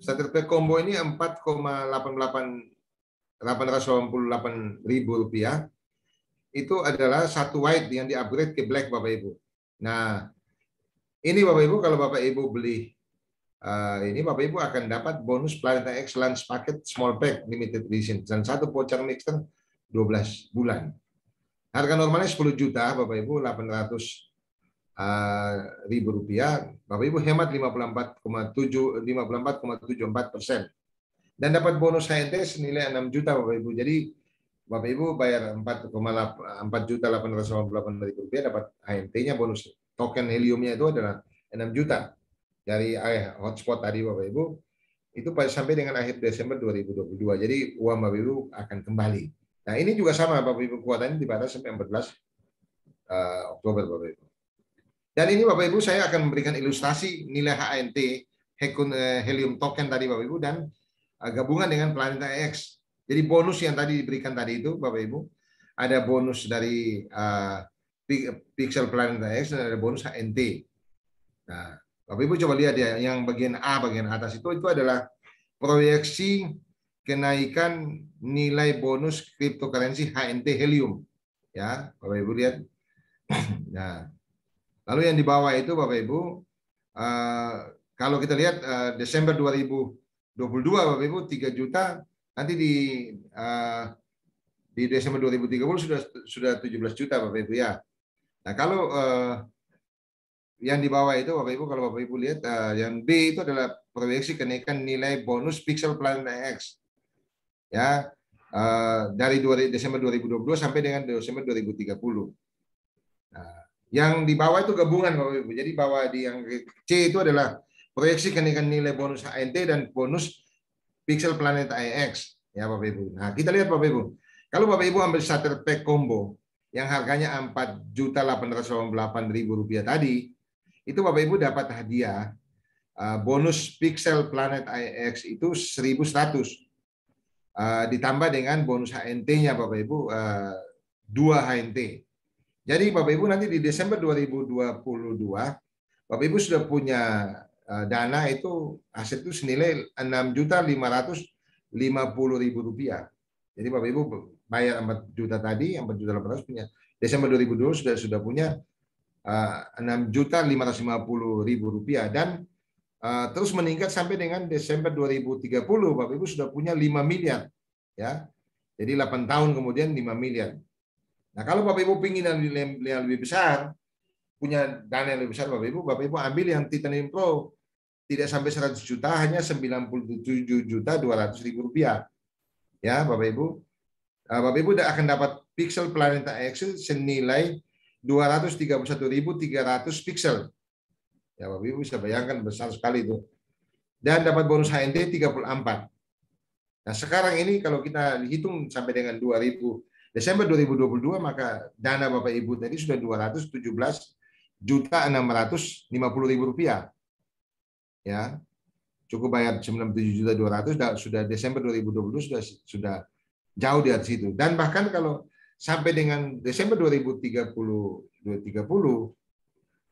Speaker 1: Starter pack combo ini 888.888.000 rupiah. Itu adalah 1 white yang di-upgrade ke black Bapak Ibu. Nah, ini Bapak Ibu kalau Bapak Ibu beli ini Bapak Ibu akan dapat bonus Planeta X Lunch Packet Small Pack Limited Edition dan 1 voucher Mixer 12 bulan. Harga normalnya 10 juta Bapak Ibu, 800.000 rupiah. Bapak Ibu hemat 54,74%. Dan dapat bonus HNT senilai 6 juta Bapak Ibu. Jadi Bapak Ibu bayar 4.888.000 rupiah dapat HNT-nya bonus token heliumnya itu adalah 6 juta dari hotspot tadi Bapak Ibu. Itu sampai dengan akhir Desember 2022. Jadi uang Bapak Ibu akan kembali. Nah, ini juga sama Bapak Ibu kuotanya dibatasi sampai 14 Oktober Bapak Ibu. Dan ini Bapak Ibu saya akan memberikan ilustrasi nilai HNT helium token tadi Bapak Ibu dan gabungan dengan Planeta X. Jadi bonus yang tadi diberikan tadi itu Bapak Ibu ada bonus dari Pixel Planeta X dan ada bonus HNT. Nah, Bapak Ibu coba lihat ya yang bagian A bagian atas itu adalah proyeksi kenaikan nilai bonus cryptocurrency HNT helium ya Bapak Ibu lihat. Nah, lalu yang di bawah itu Bapak Ibu kalau kita lihat Desember 2022 Bapak Ibu 3 juta nanti di Desember 2030 sudah 17 juta Bapak Ibu ya. Nah, kalau yang di bawah itu Bapak Ibu kalau Bapak Ibu lihat yang B itu adalah proyeksi kenaikan nilai bonus Pixel Planeta X. Ya, dari Desember 2022 sampai dengan Desember 2030. Nah, yang di bawah itu gabungan Bapak Ibu. Jadi bawah di yang C itu adalah proyeksi kenaikan nilai bonus HNT dan bonus Pixel Planeta X ya Bapak Ibu. Nah, kita lihat Bapak Ibu. Kalau Bapak Ibu ambil starter pack combo yang harganya 4.888.000 rupiah tadi, itu Bapak Ibu dapat hadiah bonus Pixel Planet IX itu 1.100. Ditambah dengan bonus HNT-nya Bapak Ibu 2 HNT. Jadi Bapak Ibu nanti di Desember 2022 Bapak Ibu sudah punya dana itu aset itu senilai 6.550.000 rupiah. Jadi Bapak Ibu bayar 4 juta tadi, 4.800.000 punya. Desember 2022 sudah punya Rp6.550.000 dan terus meningkat sampai dengan Desember 2030 Bapak Ibu sudah punya 5 miliar ya. Jadi 8 tahun kemudian 5 miliar. Nah, kalau Bapak Ibu ingin yang lebih besar, punya dana yang lebih besar Bapak Ibu ambil yang Titanium Pro tidak sampai 100 juta, hanya Rp97.200.000 ya Bapak Ibu. Bapak Ibu akan dapat pixel Planeta X senilai 231.300 pixel. Ya Bapak Ibu bisa bayangkan besar sekali itu. Dan dapat bonus HND 34. Nah, sekarang ini kalau kita hitung sampai dengan Desember 2022 maka dana Bapak Ibu tadi sudah Rp217.650.000. Ya. Cukup bayar 97.200 sudah Desember 2022 sudah jauh di atas itu. Dan bahkan kalau sampai dengan Desember 2030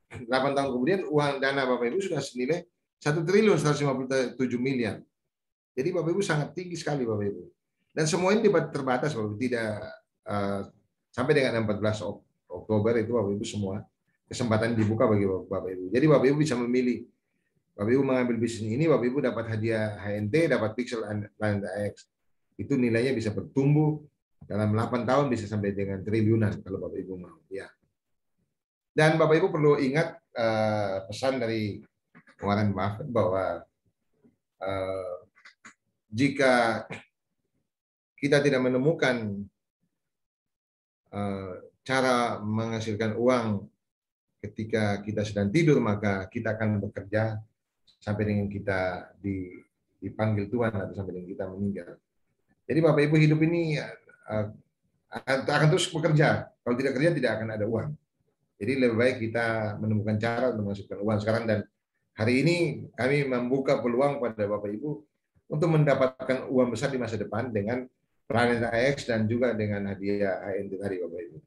Speaker 1: 8 tahun kemudian uang dana Bapak Ibu sudah senilai 1.157.000.000. Jadi Bapak Ibu sangat tinggi sekali Bapak Ibu. Dan semua ini terbatas Bapak Ibu, tidak sampai dengan 14 Oktober itu Bapak Ibu semua kesempatan dibuka bagi Bapak Ibu. Jadi Bapak Ibu bisa memilih. Bapak Ibu mengambil bisnis ini, Bapak Ibu dapat hadiah HNT, dapat pixel Planeta X. Itu nilainya bisa bertumbuh dalam 8 tahun bisa sampai dengan triliunan kalau Bapak Ibu mau. Ya. Dan Bapak Ibu perlu ingat pesan dari Warren Buffett bahwa jika kita tidak menemukan cara menghasilkan uang ketika kita sedang tidur, maka kita akan bekerja sampai dengan kita dipanggil Tuhan atau sampai dengan kita meninggal. Jadi Bapak Ibu hidup ini akan terus bekerja. Kalau tidak kerja tidak akan ada uang. Jadi lebih baik kita menemukan cara untuk menghasilkan uang sekarang, dan hari ini kami membuka peluang pada Bapak Ibu untuk mendapatkan uang besar di masa depan dengan Planeta X dan juga dengan hadiah HNT tadi Bapak Ibu.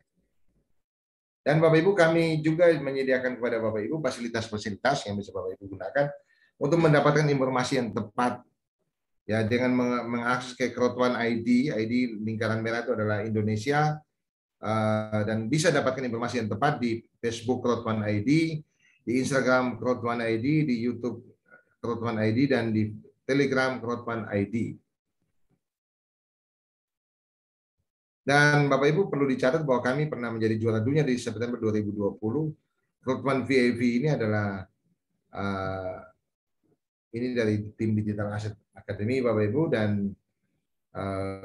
Speaker 1: Dan Bapak Ibu kami juga menyediakan kepada Bapak Ibu fasilitas-fasilitas yang bisa Bapak Ibu gunakan untuk mendapatkan informasi yang tepat ya, dengan mengakses ke Crowd1 ID lingkaran merah itu adalah Indonesia, dan bisa dapatkan informasi yang tepat di Facebook Crowd1 ID, di Instagram Crowd1 ID, di YouTube Crowd1 ID, dan di Telegram Crowd1 ID. Dan Bapak Ibu perlu dicatat bahwa kami pernah menjadi juara dunia di September 2020. Crowd1 VAV ini adalah ini dari tim Digital Asset Academy Bapak Ibu, dan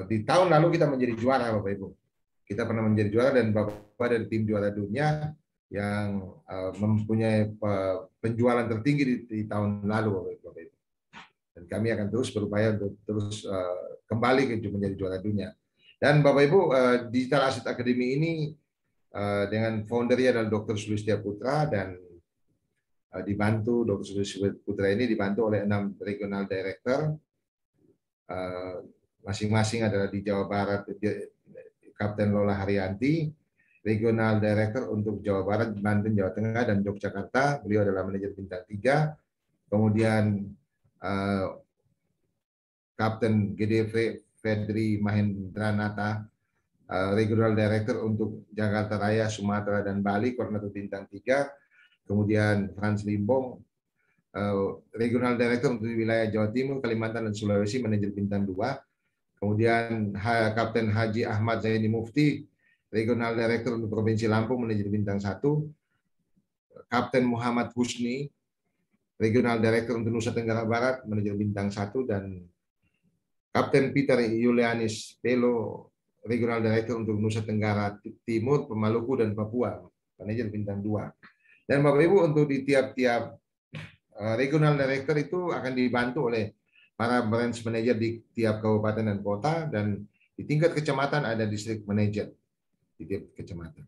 Speaker 1: di tahun lalu kita menjadi juara Bapak Ibu. Kita pernah menjadi juara dan Bapak dari tim juara dunia yang mempunyai penjualan tertinggi di tahun lalu Bapak Ibu. Dan kami akan terus berupaya untuk terus kembali menjadi juara dunia. Dan Bapak Ibu, Digital Asset Academy ini dengan foundernya adalah Dr. Sulistya Putra, dan dibantu Dr. Sulistya Putra ini dibantu oleh 6 regional director, masing-masing adalah di Jawa Barat Kapten Lola Haryanti, regional director untuk Jawa Barat, Banten, Jawa Tengah, dan Yogyakarta. Beliau adalah manajer bintang 3. Kemudian Kapten GD Fedri Mahendranata, regional director untuk Jakarta Raya, Sumatera, dan Bali, koordinator bintang 3. Kemudian Frans Limbong, regional director untuk wilayah Jawa Timur, Kalimantan, dan Sulawesi, manajer bintang 2. Kemudian Kapten Haji Ahmad Zaini Mufti, regional director untuk Provinsi Lampung, manajer bintang 1. Kapten Muhammad Husni, regional director untuk Nusa Tenggara Barat, manajer bintang 1, dan Kapten Peter Yulianis Pelo, regional director untuk Nusa Tenggara Timur, Maluku, dan Papua, manajer bintang 2. Dan Bapak Ibu, untuk di tiap-tiap regional director itu akan dibantu oleh para branch manager di tiap kabupaten dan kota, dan di tingkat kecamatan ada district manager di tiap kecamatan.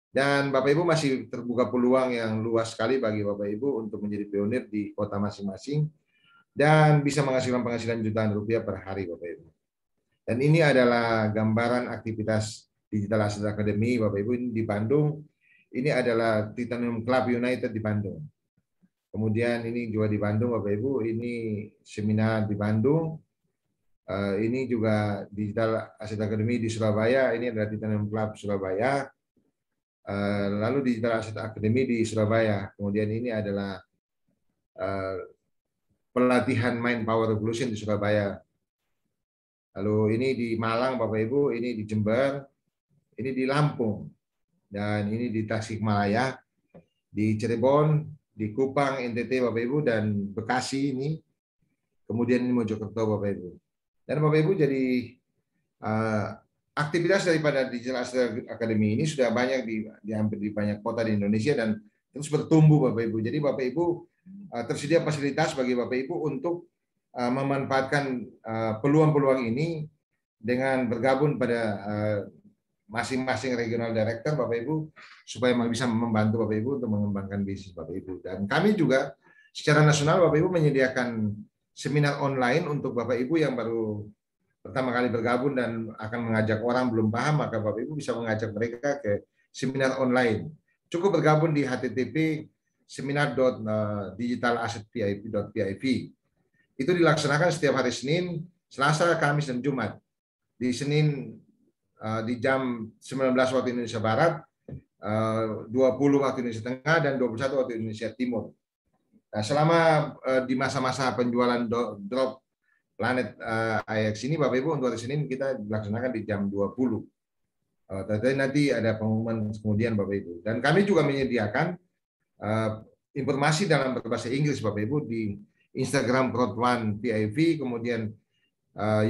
Speaker 1: Dan Bapak Ibu masih terbuka peluang yang luas sekali bagi Bapak Ibu untuk menjadi pionir di kota masing-masing dan bisa menghasilkan penghasilan jutaan rupiah per hari Bapak Ibu. Dan ini adalah gambaran aktivitas Digital Asset Academy Bapak Ibu. Ini di Bandung. Ini adalah Titanium Club United di Bandung. Kemudian ini juga di Bandung Bapak Ibu. Ini seminar di Bandung. Ini juga Digital Asset Academy di Surabaya. Ini adalah Titanium Club Surabaya. Lalu Digital Asset Academy di Surabaya. Kemudian ini adalah pelatihan Mind Power Revolution di Surabaya. Lalu ini di Malang, Bapak Ibu, ini di Jember, ini di Lampung, dan ini di Tasikmalaya, di Cirebon, di Kupang, NTT, Bapak Ibu, dan Bekasi ini. Kemudian ini Mojokerto, Bapak Ibu. Dan Bapak Ibu, jadi aktivitas daripada Digital Asset Academy ini sudah banyak di hampir di banyak kota di Indonesia dan terus bertumbuh, Bapak Ibu. Jadi Bapak Ibu tersedia fasilitas bagi Bapak Ibu untuk memanfaatkan peluang-peluang ini dengan bergabung pada masing-masing regional director Bapak Ibu supaya bisa membantu Bapak Ibu untuk mengembangkan bisnis Bapak Ibu. Dan kami juga secara nasional Bapak Ibu menyediakan seminar online untuk Bapak Ibu yang baru pertama kali bergabung dan akan mengajak orang belum paham, maka Bapak Ibu bisa mengajak mereka ke seminar online. Cukup bergabung di http seminar.digitalassetpip.pip. Itu dilaksanakan setiap hari Senin, Selasa, Kamis, dan Jumat. Di Senin di jam 19 waktu Indonesia Barat, 20 waktu Indonesia Tengah, dan 21 waktu Indonesia Timur. Nah, selama di masa-masa penjualan drop Planet IX ini, Bapak Ibu, untuk hari Senin kita dilaksanakan di jam 20. Tapi nanti ada pengumuman kemudian, Bapak Ibu. Dan kami juga menyediakan informasi dalam berbahasa Inggris, Bapak Ibu, di Instagram Crowd1 PIV, kemudian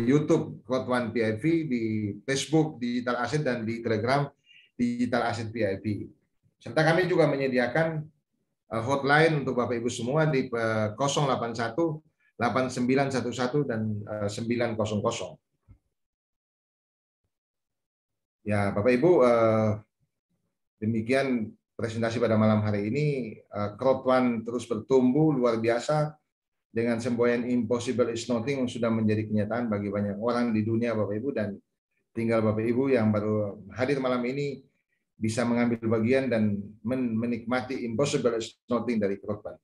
Speaker 1: YouTube Crowd1 PIV, di Facebook Digital Asset, dan di Telegram Digital Asset PIV. Serta kami juga menyediakan hotline untuk Bapak Ibu semua di 081 8911 dan 900. Ya, Bapak Ibu, demikian presentasi pada malam hari ini. Crowd1 terus bertumbuh luar biasa dengan semboyan impossible is nothing yang sudah menjadi kenyataan bagi banyak orang di dunia, Bapak Ibu, dan tinggal Bapak Ibu yang baru hadir malam ini bisa mengambil bagian dan menikmati impossible is nothing dari Crowd1.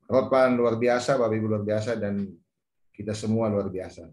Speaker 1: Crowd1 luar biasa, Bapak Ibu luar biasa, dan kita semua luar biasa.